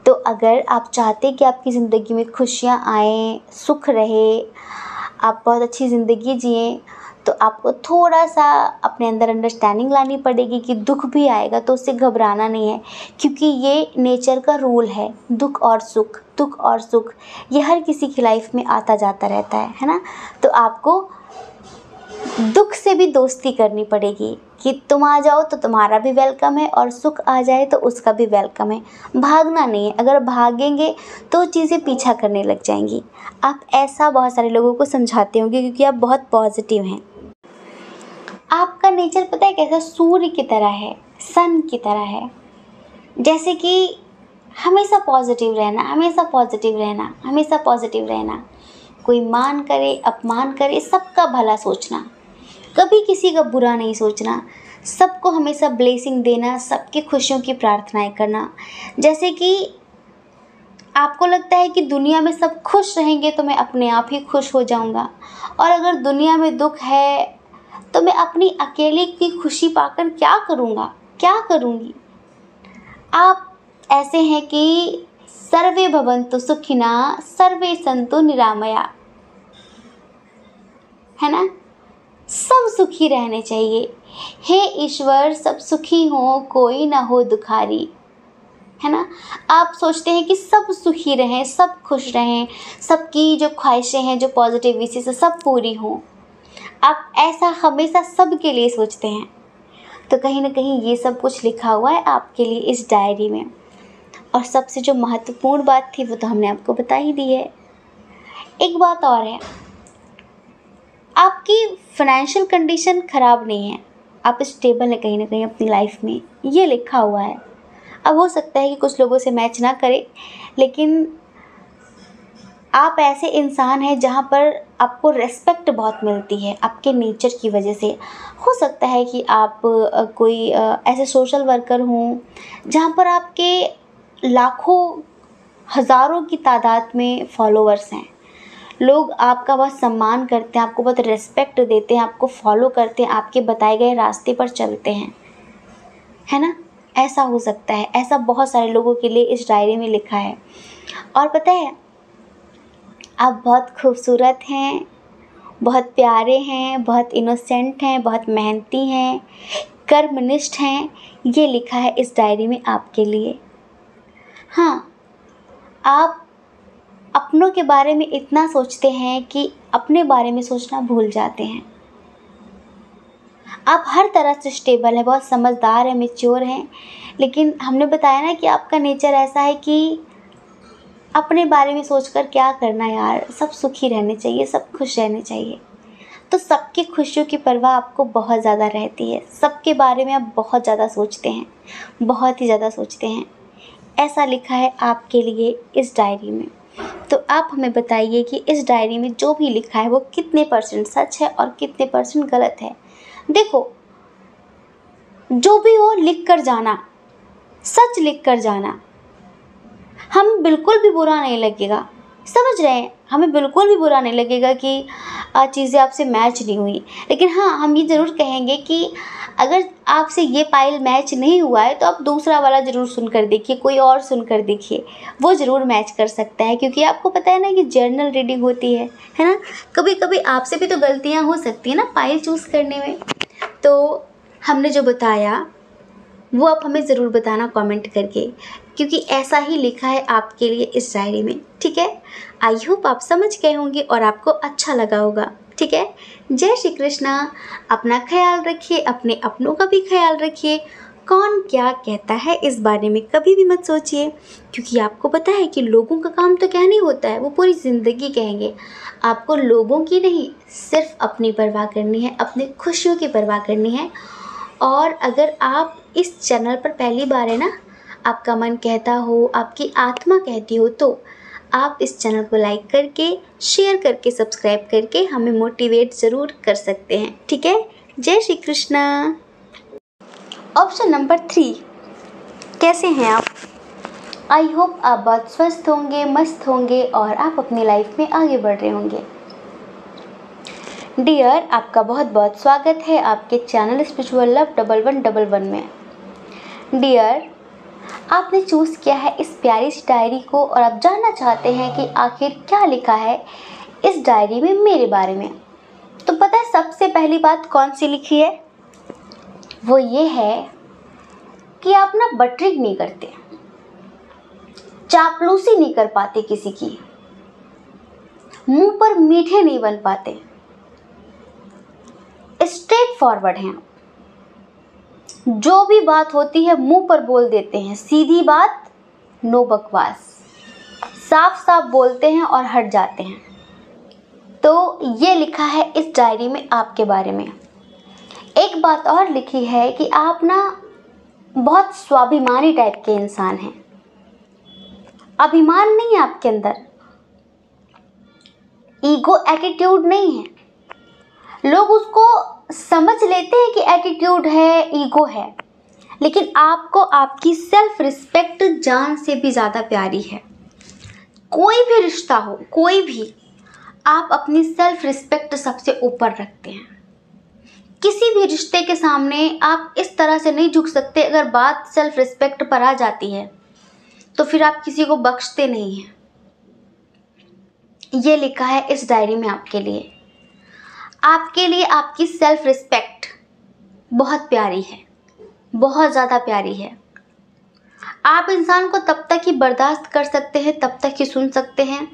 Speaker 1: तो अगर आप चाहते कि आपकी ज़िंदगी में खुशियाँ आएँ, सुख रहे, आप बहुत अच्छी ज़िंदगी जिएं, तो आपको थोड़ा सा अपने अंदर अंडरस्टैंडिंग लानी पड़ेगी कि दुख भी आएगा तो उससे घबराना नहीं है, क्योंकि ये नेचर का रूल है। दुख और सुख, दुख और सुख, ये हर किसी की लाइफ में आता जाता रहता है ना। तो आपको दुख से भी दोस्ती करनी पड़ेगी कि तुम आ जाओ तो तुम्हारा भी वेलकम है और सुख आ जाए तो उसका भी वेलकम है। भागना नहीं है, अगर भागेंगे तो चीज़ें पीछा करने लग जाएंगी। आप ऐसा बहुत सारे लोगों को समझाते होंगे क्योंकि आप बहुत पॉजिटिव हैं। आपका नेचर पता है कैसा, सूर्य की तरह है, सन की तरह है। जैसे कि हमेशा पॉजिटिव रहना, हमेशा पॉजिटिव रहना, हमेशा पॉजिटिव रहना। कोई मान करे अपमान करे, सबका भला सोचना, कभी किसी का बुरा नहीं सोचना, सबको हमेशा ब्लेसिंग देना, सबकी खुशियों की प्रार्थनाएं करना। जैसे कि आपको लगता है कि दुनिया में सब खुश रहेंगे तो मैं अपने आप ही खुश हो जाऊंगा, और अगर दुनिया में दुख है तो मैं अपनी अकेले की खुशी पाकर क्या करूँगा, क्या करूँगी। आप ऐसे हैं कि सर्वे भवन्तु सुखिना सर्वे सन्तु निरामया, है ना। सब सुखी रहने चाहिए। हे ईश्वर, सब सुखी हो, कोई ना हो दुखारी, है ना। आप सोचते हैं कि सब सुखी रहें, सब खुश रहें, सबकी जो ख्वाहिशें हैं, जो पॉजिटिव विशेष है, सब पूरी हों। आप ऐसा हमेशा सब के लिए सोचते हैं। तो कहीं ना कहीं ये सब कुछ लिखा हुआ है आपके लिए इस डायरी में। और सबसे जो महत्वपूर्ण बात थी वो तो हमने आपको बता ही दी है। एक बात और है, आपकी फाइनेंशियल कंडीशन ख़राब नहीं है, आप स्टेबल हैं कहीं ना कहीं अपनी लाइफ में, ये लिखा हुआ है। अब हो सकता है कि कुछ लोगों से मैच ना करे, लेकिन आप ऐसे इंसान हैं जहाँ पर आपको रिस्पेक्ट बहुत मिलती है आपके नेचर की वजह से। हो सकता है कि आप कोई ऐसे सोशल वर्कर हों जहाँ पर आपके लाखों हज़ारों की तादाद में फॉलोअर्स हैं, लोग आपका बहुत सम्मान करते हैं, आपको बहुत रिस्पेक्ट देते हैं, आपको फॉलो करते हैं, आपके बताए गए रास्ते पर चलते हैं, है ना। ऐसा हो सकता है, ऐसा बहुत सारे लोगों के लिए इस डायरी में लिखा है। और पता है, आप बहुत खूबसूरत हैं, बहुत प्यारे हैं, बहुत इनोसेंट हैं, बहुत मेहनती हैं, कर्मनिष्ठ हैं, ये लिखा है इस डायरी में आपके लिए। हाँ, आप अपनों के बारे में इतना सोचते हैं कि अपने बारे में सोचना भूल जाते हैं। आप हर तरह से स्टेबल हैं, बहुत समझदार हैं, मैच्योर हैं, लेकिन हमने बताया ना कि आपका नेचर ऐसा है कि अपने बारे में सोचकर क्या करना यार, सब सुखी रहने चाहिए, सब खुश रहने चाहिए। तो सबकी खुशियों की परवाह आपको बहुत ज़्यादा रहती है, सबके बारे में आप बहुत ज़्यादा सोचते हैं, बहुत ही ज़्यादा सोचते हैं। ऐसा लिखा है आपके लिए इस डायरी में। तो आप हमें बताइए कि इस डायरी में जो भी लिखा है वो कितने % सच है और कितने % गलत है। देखो, जो भी हो लिख कर जाना, सच लिख कर जाना, हम बिल्कुल भी बुरा नहीं लगेगा, समझ रहे हैं, हमें बिल्कुल भी बुरा नहीं लगेगा कि चीज़ें आपसे मैच नहीं हुई। लेकिन हाँ, हम ये ज़रूर कहेंगे कि अगर आपसे ये पाइल मैच नहीं हुआ है तो आप दूसरा वाला ज़रूर सुनकर देखिए, कोई और सुनकर देखिए, वो ज़रूर मैच कर सकता है। क्योंकि आपको पता है ना कि जर्नल रीडिंग होती है ना। कभी कभी आपसे भी तो गलतियाँ हो सकती हैं ना पाइल चूज़ करने में। तो हमने जो बताया वो आप हमें ज़रूर बताना कमेंट करके, क्योंकि ऐसा ही लिखा है आपके लिए इस डायरी में, ठीक है। आई होप आप समझ गए होंगे और आपको अच्छा लगा होगा, ठीक है। जय श्री कृष्णा। अपना ख्याल रखिए, अपने अपनों का भी ख्याल रखिए। कौन क्या कहता है इस बारे में कभी भी मत सोचिए, क्योंकि आपको पता है कि लोगों का काम तो कहना ही होता है, वो पूरी ज़िंदगी कहेंगे। आपको लोगों की नहीं, सिर्फ अपनी परवाह करनी है, अपनी खुशियों की परवाह करनी है। और अगर आप इस चैनल पर पहली बार है ना, आपका मन कहता हो, आपकी आत्मा कहती हो, तो आप इस चैनल को लाइक करके, शेयर करके, सब्सक्राइब करके हमें मोटिवेट ज़रूर कर सकते हैं, ठीक है। जय श्री कृष्णा। ऑप्शन नंबर 3, कैसे हैं आप? आई होप आप बहुत स्वस्थ होंगे, मस्त होंगे और आप अपनी लाइफ में आगे बढ़ रहे होंगे। डियर, आपका बहुत बहुत स्वागत है आपके चैनल स्पिरिचुअल लव 1111 में। डियर, आपने चूज़ किया है इस प्यारी सी डायरी को और आप जानना चाहते हैं कि आखिर क्या लिखा है इस डायरी में मेरे बारे में। तो पता है सबसे पहली बात कौन सी लिखी है? वो ये है कि आप ना बटरिंग नहीं करते, चापलूसी नहीं कर पाते किसी की, मुंह पर मीठे नहीं बन पाते, स्ट्रेट फॉरवर्ड हैं। जो भी बात होती है मुंह पर बोल देते हैं, सीधी बात, नो बकवास, साफ साफ बोलते हैं और हट जाते हैं। तो ये लिखा है इस डायरी में आपके बारे में। एक बात और लिखी है कि आप ना बहुत स्वाभिमानी टाइप के इंसान हैं। अभिमान नहीं है आपके अंदर, ईगो एटीट्यूड नहीं है। लोग उसको समझ लेते हैं कि एटीट्यूड है, ईगो है, लेकिन आपको आपकी सेल्फ रिस्पेक्ट जान से भी ज़्यादा प्यारी है। कोई भी रिश्ता हो, कोई भी, आप अपनी सेल्फ रिस्पेक्ट सबसे ऊपर रखते हैं। किसी भी रिश्ते के सामने आप इस तरह से नहीं झुक सकते। अगर बात सेल्फ रिस्पेक्ट पर आ जाती है तो फिर आप किसी को बख्शते नहीं हैं। ये लिखा है इस डायरी में आपके लिए। आपके लिए आपकी सेल्फ रिस्पेक्ट बहुत प्यारी है, बहुत ज़्यादा प्यारी है। आप इंसान को तब तक ही बर्दाश्त कर सकते हैं, तब तक ही सुन सकते हैं,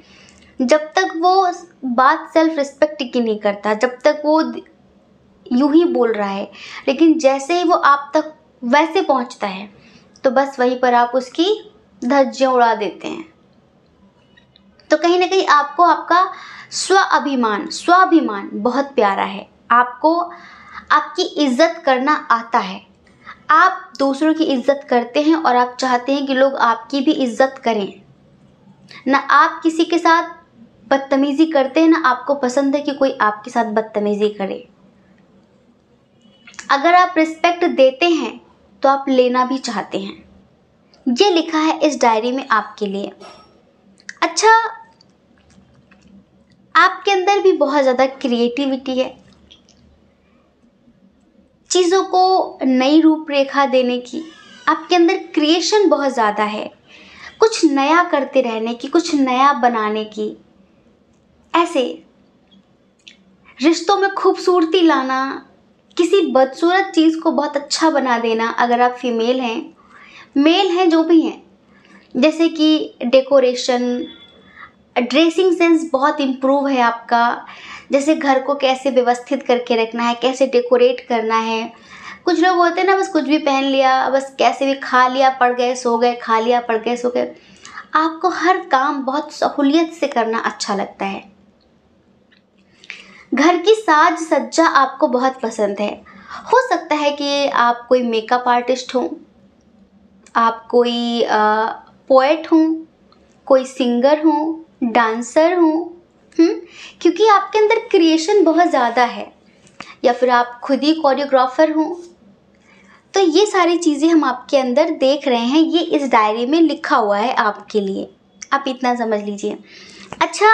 Speaker 1: जब तक वो बात सेल्फ रिस्पेक्ट की नहीं करता, जब तक वो यूं ही बोल रहा है। लेकिन जैसे ही वो आप तक वैसे पहुंचता है तो बस वहीं पर आप उसकी धज्जियां उड़ा देते हैं। तो कहीं ना कहीं आपको आपका स्वाभिमान बहुत प्यारा है। आपको आपकी इज्जत करना आता है। आप दूसरों की इज्जत करते हैं और आप चाहते हैं कि लोग आपकी भी इज्जत करें। ना आप किसी के साथ बदतमीजी करते हैं, ना आपको पसंद है कि कोई आपके साथ बदतमीजी करे। अगर आप रिस्पेक्ट देते हैं तो आप लेना भी चाहते हैं। ये लिखा है इस डायरी में आपके लिए। अच्छा, आपके अंदर भी बहुत ज़्यादा क्रिएटिविटी है, चीज़ों को नई रूपरेखा देने की आपके अंदर क्रिएशन बहुत ज़्यादा है। कुछ नया करते रहने की, कुछ नया बनाने की, ऐसे रिश्तों में खूबसूरती लाना, किसी बदसूरत चीज़ को बहुत अच्छा बना देना। अगर आप फीमेल हैं, मेल हैं, जो भी हैं, जैसे कि डेकोरेशन, ड्रेसिंग सेंस बहुत इम्प्रूव है आपका। जैसे घर को कैसे व्यवस्थित करके रखना है, कैसे डेकोरेट करना है। कुछ लोग होते हैं ना, बस कुछ भी पहन लिया, बस कैसे भी खा लिया पड़ गए सो गए, खा लिया पड़ गए सो गए। आपको हर काम बहुत सहूलियत से करना अच्छा लगता है। घर की साज सज्जा आपको बहुत पसंद है। हो सकता है कि आप कोई मेकअप आर्टिस्ट हो, आप कोई पोएट हो, कोई सिंगर हो, डांसर हो, क्योंकि आपके अंदर क्रिएशन बहुत ज़्यादा है, या फिर आप खुद ही कोरियोग्राफर हो। तो ये सारी चीज़ें हम आपके अंदर देख रहे हैं। ये इस डायरी में लिखा हुआ है आपके लिए, आप इतना समझ लीजिए। अच्छा,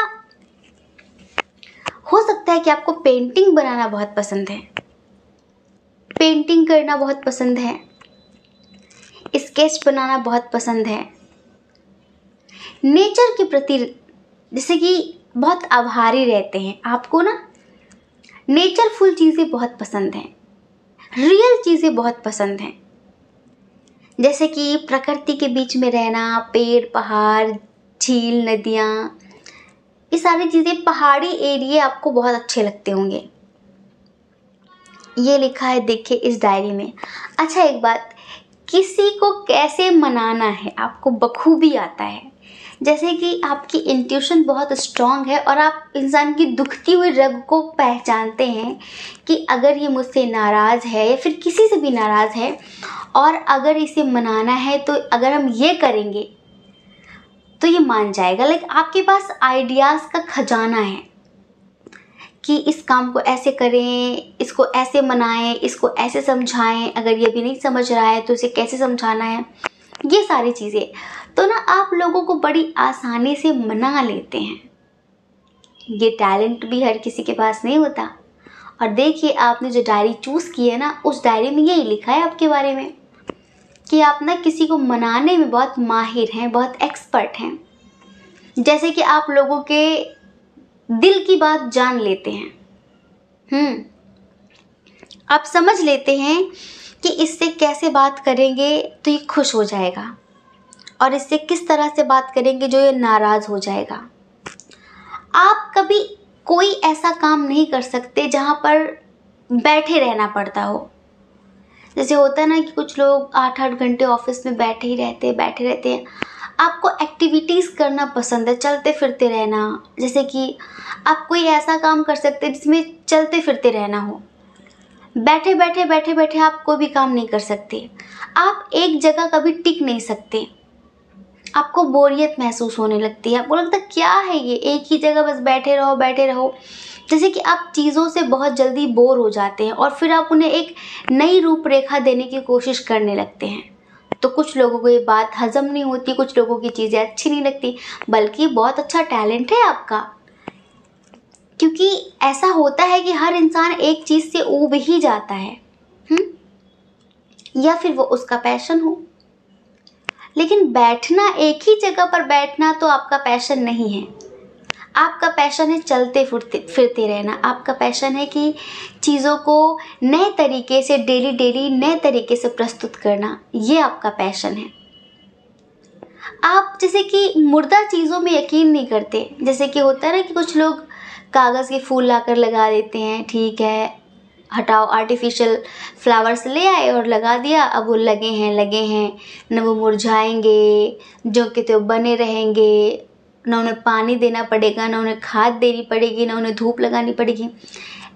Speaker 1: हो सकता है कि आपको पेंटिंग बनाना बहुत पसंद है, पेंटिंग करना बहुत पसंद है, स्केच बनाना बहुत पसंद है। नेचर के प्रति जैसे कि बहुत आभारी रहते हैं। आपको ना नेचरफुल चीज़ें बहुत पसंद हैं, रियल चीज़ें बहुत पसंद हैं। जैसे कि प्रकृति के बीच में रहना, पेड़ पहाड़, झील, नदियाँ, ये सारी चीज़ें, पहाड़ी एरिया आपको बहुत अच्छे लगते होंगे। ये लिखा है देखिए इस डायरी में। अच्छा, एक बात, किसी को कैसे मनाना है आपको बखूबी आता है। जैसे कि आपकी इंट्यूशन बहुत स्ट्रांग है और आप इंसान की दुखती हुई रग को पहचानते हैं कि अगर ये मुझसे नाराज़ है या फिर किसी से भी नाराज़ है और अगर इसे मनाना है तो अगर हम ये करेंगे तो ये मान जाएगा। लाइक आपके पास आइडियाज़ का खजाना है कि इस काम को ऐसे करें, इसको ऐसे मनाएं, इसको ऐसे समझाएं, अगर ये भी नहीं समझ रहा है तो इसे कैसे समझाना है, ये सारी चीज़ें। तो ना आप लोगों को बड़ी आसानी से मना लेते हैं। ये टैलेंट भी हर किसी के पास नहीं होता। और देखिए, आपने जो डायरी चूज़ की है ना, उस डायरी में यही लिखा है आपके बारे में कि आप ना किसी को मनाने में बहुत माहिर हैं, बहुत एक्सपर्ट हैं। जैसे कि आप लोगों के दिल की बात जान लेते हैं। आप समझ लेते हैं कि इससे कैसे बात करेंगे तो ये खुश हो जाएगा और इससे किस तरह से बात करेंगे जो ये नाराज़ हो जाएगा। आप कभी कोई ऐसा काम नहीं कर सकते जहाँ पर बैठे रहना पड़ता हो। जैसे होता है ना कि कुछ लोग 8-8 घंटे ऑफिस में बैठे रहते हैं। आपको एक्टिविटीज़ करना पसंद है, चलते फिरते रहना। जैसे कि आप कोई ऐसा काम कर सकते हैं जिसमें चलते फिरते रहना हो। बैठे बैठे आप कोई भी काम नहीं कर सकते। आप एक जगह कभी टिक नहीं सकते, आपको बोरियत महसूस होने लगती है, आपको लगता है क्या है ये, एक ही जगह बस बैठे रहो बैठे रहो। जैसे कि आप चीज़ों से बहुत जल्दी बोर हो जाते हैं और फिर आप उन्हें एक नई रूपरेखा देने की कोशिश करने लगते हैं। तो कुछ लोगों को ये बात हजम नहीं होती, कुछ लोगों की चीज़ें अच्छी नहीं लगती, बल्कि बहुत अच्छा टैलेंट है आपका, क्योंकि ऐसा होता है कि हर इंसान एक चीज़ से ऊब ही जाता है, या फिर वो उसका पैशन हो। लेकिन बैठना, एक ही जगह पर बैठना तो आपका पैशन नहीं है। आपका पैशन है चलते फिरते रहना, आपका पैशन है कि चीज़ों को नए तरीके से डेली डेली नए तरीके से प्रस्तुत करना, ये आपका पैशन है। आप जैसे कि मुर्दा चीज़ों में यकीन नहीं करते, जैसे कि होता है ना कि कुछ लोग कागज़ के फूल लाकर लगा देते हैं, ठीक है हटाओ, आर्टिफिशियल फ्लावर्स ले आए और लगा दिया, अब वो लगे हैं, न वो मुरझाएंगे, जो कि तो बने रहेंगे, ना उन्हें पानी देना पड़ेगा, ना उन्हें खाद देनी पड़ेगी, ना उन्हें धूप लगानी पड़ेगी।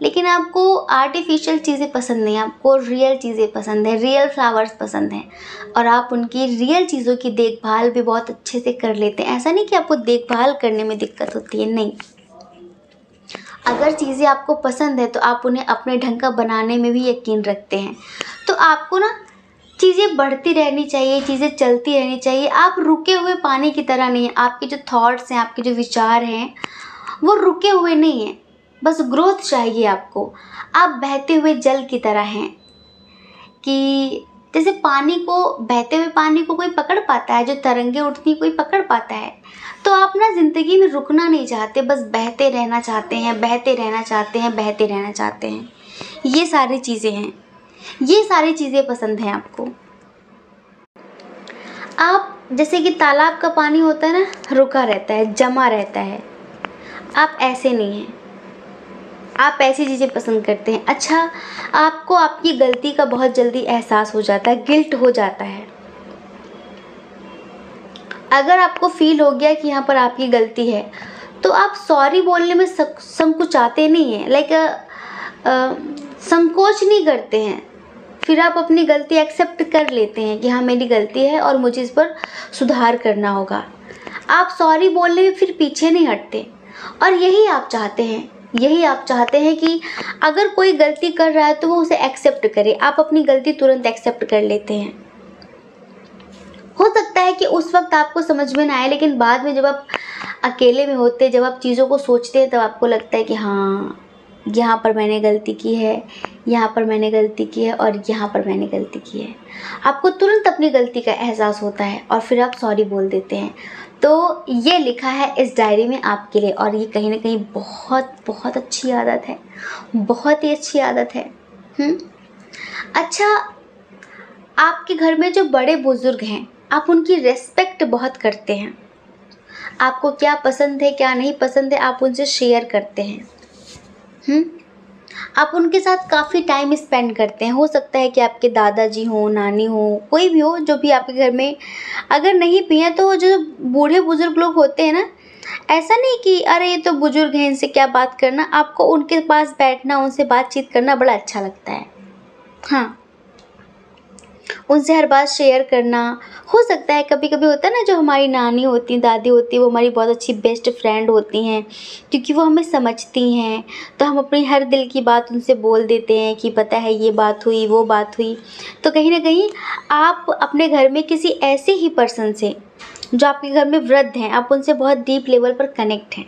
Speaker 1: लेकिन आपको आर्टिफिशियल चीज़ें पसंद नहीं, आपको रियल चीज़ें पसंद है, रियल फ्लावर्स पसंद हैं, और आप उनकी रियल चीज़ों की देखभाल भी बहुत अच्छे से कर लेते हैं। ऐसा नहीं कि आपको देखभाल करने में दिक्कत होती है, नहीं, अगर चीज़ें आपको पसंद है तो आप उन्हें अपने ढंग का बनाने में भी यकीन रखते हैं। तो आपको ना चीज़ें बढ़ती रहनी चाहिए, चीज़ें चलती रहनी चाहिए। आप रुके हुए पानी की तरह नहीं है, आपके जो थॉट्स हैं, आपके जो विचार हैं, वो रुके हुए नहीं हैं, बस ग्रोथ चाहिए आपको। आप बहते हुए जल की तरह हैं, कि जैसे पानी को, बहते हुए पानी को कोई पकड़ पाता है, जो तरंगे उठती कोई पकड़ पाता है। तो आप ना ज़िंदगी में रुकना नहीं चाहते, बस बहते रहना चाहते हैं, बहते रहना चाहते हैं, बहते रहना चाहते हैं। ये सारी चीज़ें हैं, ये सारी चीज़ें पसंद हैं आपको। आप जैसे कि तालाब का पानी होता है ना, रुका रहता है, जमा रहता है, आप ऐसे नहीं हैं, आप ऐसी चीज़ें पसंद करते हैं। अच्छा, आपको आपकी गलती का बहुत जल्दी एहसास हो जाता है, गिल्ट हो जाता है। अगर आपको फील हो गया कि यहाँ पर आपकी गलती है, तो आप सॉरी बोलने में संकोचाते नहीं हैं, संकोच नहीं करते हैं। फिर आप अपनी गलती एक्सेप्ट कर लेते हैं कि हाँ मेरी गलती है और मुझे इस पर सुधार करना होगा। आप सॉरी बोलने में फिर पीछे नहीं हटते, और यही आप चाहते हैं, यही आप चाहते हैं कि अगर कोई गलती कर रहा है तो वो उसे एक्सेप्ट करे। आप अपनी गलती तुरंत एक्सेप्ट कर लेते हैं। हो सकता है कि उस वक्त आपको समझ में ना आए, लेकिन बाद में जब आप अकेले में होते, जब आप चीज़ों को सोचते हैं, तब आपको लगता है कि हाँ यहाँ पर मैंने गलती की है, यहाँ पर मैंने गलती की है, और यहाँ पर मैंने गलती की है। आपको तुरंत अपनी गलती का एहसास होता है और फिर आप सॉरी बोल देते हैं। तो ये लिखा है इस डायरी में आपके लिए, और ये कहीं ना कहीं बहुत बहुत अच्छी आदत है, बहुत ही अच्छी आदत है। अच्छा, आपके घर में जो बड़े बुजुर्ग हैं, आप उनकी रेस्पेक्ट बहुत करते हैं। आपको क्या पसंद है, क्या नहीं पसंद है, आप उनसे शेयर करते हैं। आप उनके साथ काफ़ी टाइम स्पेंड करते हैं। हो सकता है कि आपके दादाजी हो, नानी हो, कोई भी हो, जो भी आपके घर में अगर नहीं भी हैं, तो जो बूढ़े बुजुर्ग लोग होते हैं ना, ऐसा नहीं कि अरे ये तो बुजुर्ग हैं, इनसे क्या बात करना, आपको उनके पास बैठना, उनसे बातचीत करना बड़ा अच्छा लगता है। हाँ, उनसे हर बात शेयर करना। हो सकता है कभी कभी होता है ना, जो हमारी नानी होती, दादी होती है, वो हमारी बहुत अच्छी बेस्ट फ्रेंड होती हैं, क्योंकि वो हमें समझती हैं। तो हम अपनी हर दिल की बात उनसे बोल देते हैं कि पता है ये बात हुई, वो बात हुई। तो कहीं ना कहीं आप अपने घर में किसी ऐसे ही पर्सन से, जो आपके घर में वृद्ध हैं, आप उनसे बहुत डीप लेवल पर कनेक्ट हैं,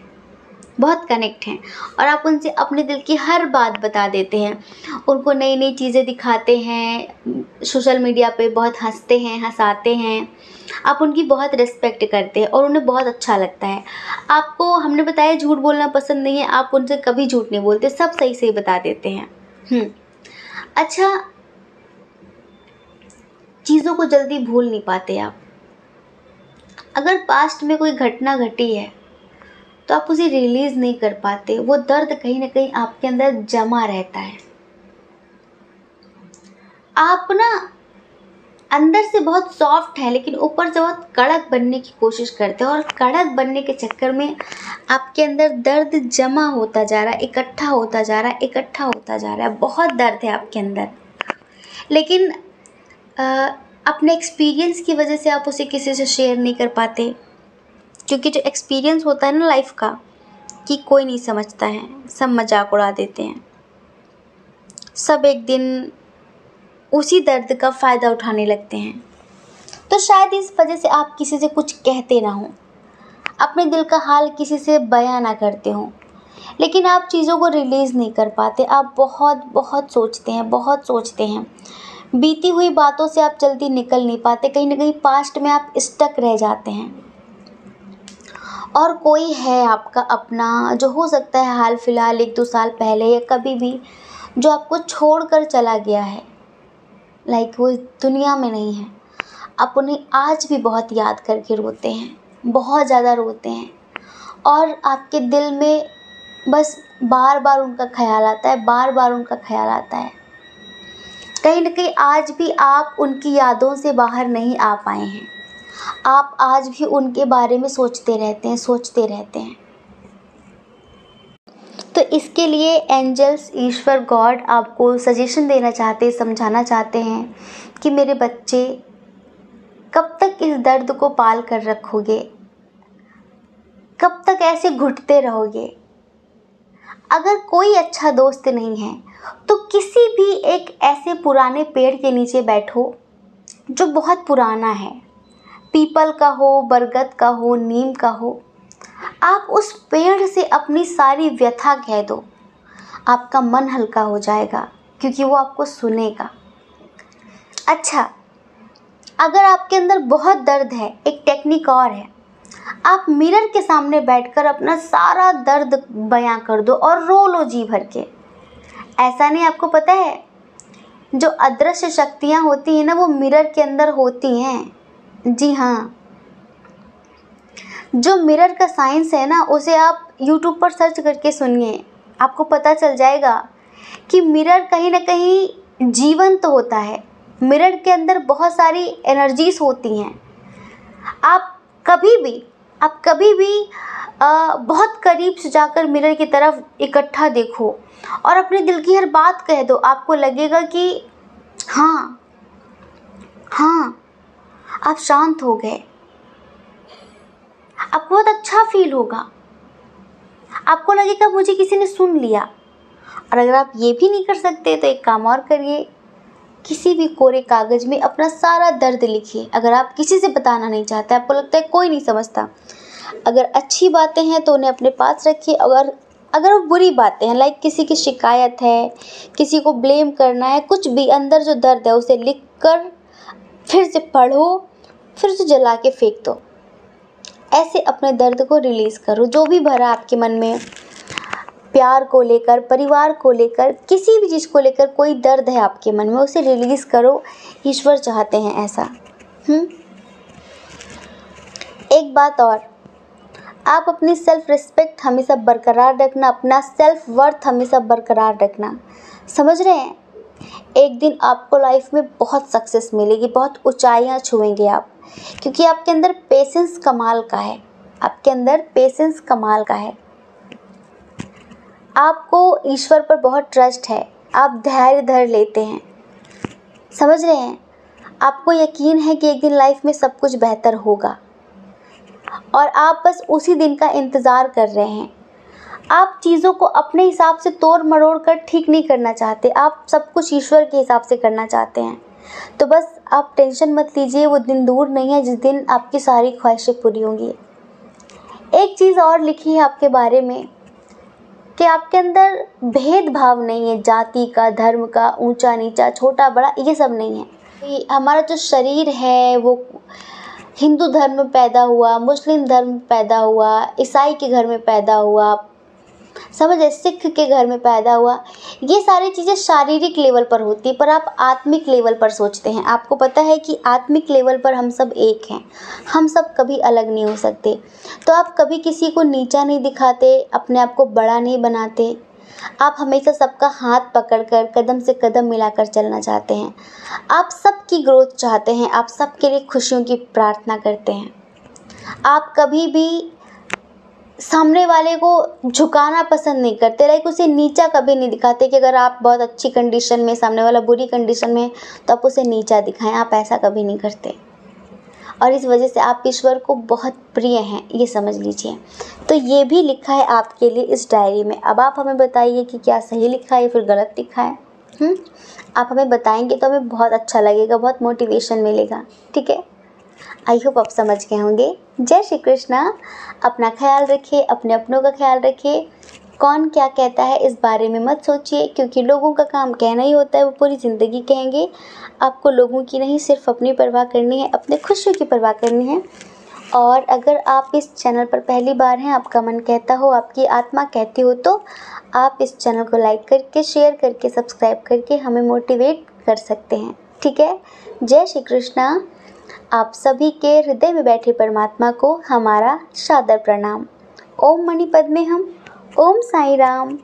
Speaker 1: बहुत कनेक्ट हैं, और आप उनसे अपने दिल की हर बात बता देते हैं। उनको नई नई चीज़ें दिखाते हैं, सोशल मीडिया पे बहुत हंसते हैं, हंसाते हैं। आप उनकी बहुत रिस्पेक्ट करते हैं और उन्हें बहुत अच्छा लगता है। आपको हमने बताया झूठ बोलना पसंद नहीं है, आप उनसे कभी झूठ नहीं बोलते, सब सही सही बता देते हैं। अच्छा, चीज़ों को जल्दी भूल नहीं पाते आप। अगर पास्ट में कोई घटना घटी है तो आप उसे रिलीज़ नहीं कर पाते, वो दर्द कहीं ना कहीं आपके अंदर जमा रहता है। आप ना अंदर से बहुत सॉफ्ट हैं, लेकिन ऊपर से बहुत कड़क बनने की कोशिश करते हैं, और कड़क बनने के चक्कर में आपके अंदर दर्द जमा होता जा रहा है, इकट्ठा होता जा रहा है, इकट्ठा होता जा रहा है। बहुत दर्द है आपके अंदर, लेकिन अपने एक्सपीरियंस की वजह से आप उसे किसी से शेयर नहीं कर पाते, क्योंकि जो एक्सपीरियंस होता है ना लाइफ का, कि कोई नहीं समझता है, सब मजाक उड़ा देते हैं, सब एक दिन उसी दर्द का फ़ायदा उठाने लगते हैं। तो शायद इस वजह से आप किसी से कुछ कहते ना हो, अपने दिल का हाल किसी से बयां ना करते हो, लेकिन आप चीज़ों को रिलीज़ नहीं कर पाते। आप बहुत बहुत सोचते हैं, बहुत सोचते हैं, बीती हुई बातों से आप जल्दी निकल नहीं पाते, कहीं ना कहीं पास्ट में आप स्टक रह जाते हैं। और कोई है आपका अपना, जो हो सकता है हाल फिलहाल 1-2 साल पहले या कभी भी, जो आपको छोड़ कर चला गया है, लाइक वो इस दुनिया में नहीं है। आप उन्हें आज भी बहुत याद करके रोते हैं, बहुत ज़्यादा रोते हैं, और आपके दिल में बस बार बार उनका ख्याल आता है, बार बार उनका ख्याल आता है। कहीं ना कहीं आज भी आप उनकी यादों से बाहर नहीं आ पाए हैं, आप आज भी उनके बारे में सोचते रहते हैं, सोचते रहते हैं। तो इसके लिए एंजल्स, ईश्वर, गॉड आपको सजेशन देना चाहते हैं, समझाना चाहते हैं कि मेरे बच्चे, कब तक इस दर्द को पाल कर रखोगे, कब तक ऐसे घुटते रहोगे। अगर कोई अच्छा दोस्त नहीं है तो किसी भी एक ऐसे पुराने पेड़ के नीचे बैठो जो बहुत पुराना है, पीपल का हो, बरगद का हो, नीम का हो। आप उस पेड़ से अपनी सारी व्यथा कह दो, आपका मन हल्का हो जाएगा, क्योंकि वो आपको सुनेगा। अच्छा, अगर आपके अंदर बहुत दर्द है, एक टेक्निक और है, आप मिरर के सामने बैठकर अपना सारा दर्द बयां कर दो और रो लो जी भर के। ऐसा नहीं, आपको पता है जो अदृश्य शक्तियां होती हैं ना, वो मिरर के अंदर होती हैं। जी हाँ, जो मिरर का साइंस है ना, उसे आप यूट्यूब पर सर्च करके सुनिए, आपको पता चल जाएगा कि मिरर कहीं ना कहीं जीवंत होता है। मिरर के अंदर बहुत सारी एनर्जीज होती हैं। आप कभी भी बहुत करीब से जाकर मिरर की तरफ इकट्ठा देखो और अपने दिल की हर बात कह दो, आपको लगेगा कि हाँ हाँ, आप शांत हो गए, आपको बहुत अच्छा फील होगा, आपको लगेगा मुझे किसी ने सुन लिया। और अगर आप ये भी नहीं कर सकते तो एक काम और करिए, किसी भी कोरे कागज़ में अपना सारा दर्द लिखिए। अगर आप किसी से बताना नहीं चाहते, आपको लगता है कोई नहीं समझता, अगर अच्छी बातें हैं तो उन्हें अपने पास रखिए। अगर वो बुरी बातें हैं, लाइक किसी की शिकायत है, किसी को ब्लेम करना है, कुछ भी अंदर जो दर्द है उसे लिख कर फिर से पढ़ो, फिर से जला के फेंक दो। ऐसे अपने दर्द को रिलीज़ करो। जो भी भरा आपके मन में, प्यार को लेकर, परिवार को लेकर, किसी भी चीज़ को लेकर कोई दर्द है आपके मन में, उसे रिलीज़ करो। ईश्वर चाहते हैं ऐसा। एक बात और, आप अपनी सेल्फ रिस्पेक्ट हमेशा बरकरार रखना, अपना सेल्फ वर्थ हमेशा बरकरार रखना। समझ रहे हैं? एक दिन आपको लाइफ में बहुत सक्सेस मिलेगी, बहुत ऊंचाइयां छुएंगे आप, क्योंकि आपके अंदर पेशेंस कमाल का है, आपके अंदर पेशेंस कमाल का है। आपको ईश्वर पर बहुत ट्रस्ट है, आप धैर्य धर लेते हैं। समझ रहे हैं? आपको यकीन है कि एक दिन लाइफ में सब कुछ बेहतर होगा, और आप बस उसी दिन का इंतज़ार कर रहे हैं। आप चीज़ों को अपने हिसाब से तोड़ मरोड़ कर ठीक नहीं करना चाहते, आप सब कुछ ईश्वर के हिसाब से करना चाहते हैं। तो बस आप टेंशन मत लीजिए, वो दिन दूर नहीं है जिस दिन आपकी सारी ख्वाहिशें पूरी होंगी। एक चीज़ और लिखी है आपके बारे में कि आपके अंदर भेदभाव नहीं है, जाति का, धर्म का, ऊंचा नीचा, छोटा बड़ा, ये सब नहीं है। हमारा जो शरीर है वो हिंदू धर्म में पैदा हुआ, मुस्लिम धर्म में पैदा हुआ, ईसाई के घर में पैदा हुआ, समझे, सिख के घर में पैदा हुआ, ये सारी चीज़ें शारीरिक लेवल पर होती है, पर आप आत्मिक लेवल पर सोचते हैं। आपको पता है कि आत्मिक लेवल पर हम सब एक हैं, हम सब कभी अलग नहीं हो सकते। तो आप कभी किसी को नीचा नहीं दिखाते, अपने आप को बड़ा नहीं बनाते, आप हमेशा सबका हाथ पकड़कर कदम से कदम मिलाकर चलना चाहते हैं। आप सबकी ग्रोथ चाहते हैं, आप सबके लिए खुशियों की प्रार्थना करते हैं। आप कभी भी सामने वाले को झुकाना पसंद नहीं करते, लाइक उसे नीचा कभी नहीं दिखाते कि अगर आप बहुत अच्छी कंडीशन में, सामने वाला बुरी कंडीशन में, तो आप उसे नीचा दिखाएं। आप ऐसा कभी नहीं करते और इस वजह से आप ईश्वर को बहुत प्रिय हैं, ये समझ लीजिए। तो ये भी लिखा है आपके लिए इस डायरी में। अब आप हमें बताइए कि क्या सही लिखा है या फिर गलत लिखा है। आप हमें बताएंगे तो हमें बहुत अच्छा लगेगा, बहुत मोटिवेशन मिलेगा, ठीक है। आई होप आप समझ गए होंगे। जय श्री कृष्णा। अपना ख्याल रखिए, अपने अपनों का ख्याल रखिए। कौन क्या कहता है इस बारे में मत सोचिए, क्योंकि लोगों का काम कहना ही होता है, वो पूरी ज़िंदगी कहेंगे। आपको लोगों की नहीं, सिर्फ अपनी परवाह करनी है, अपने खुशियों की परवाह करनी है। और अगर आप इस चैनल पर पहली बार हैं, आपका मन कहता हो, आपकी आत्मा कहती हो, तो आप इस चैनल को लाइक करके, शेयर करके, सब्सक्राइब करके हमें मोटिवेट कर सकते हैं, ठीक है। जय श्री कृष्णा। आप सभी के हृदय में बैठे परमात्मा को हमारा सादर प्रणाम। ओम मणि पद्मे हम। ओम साई राम।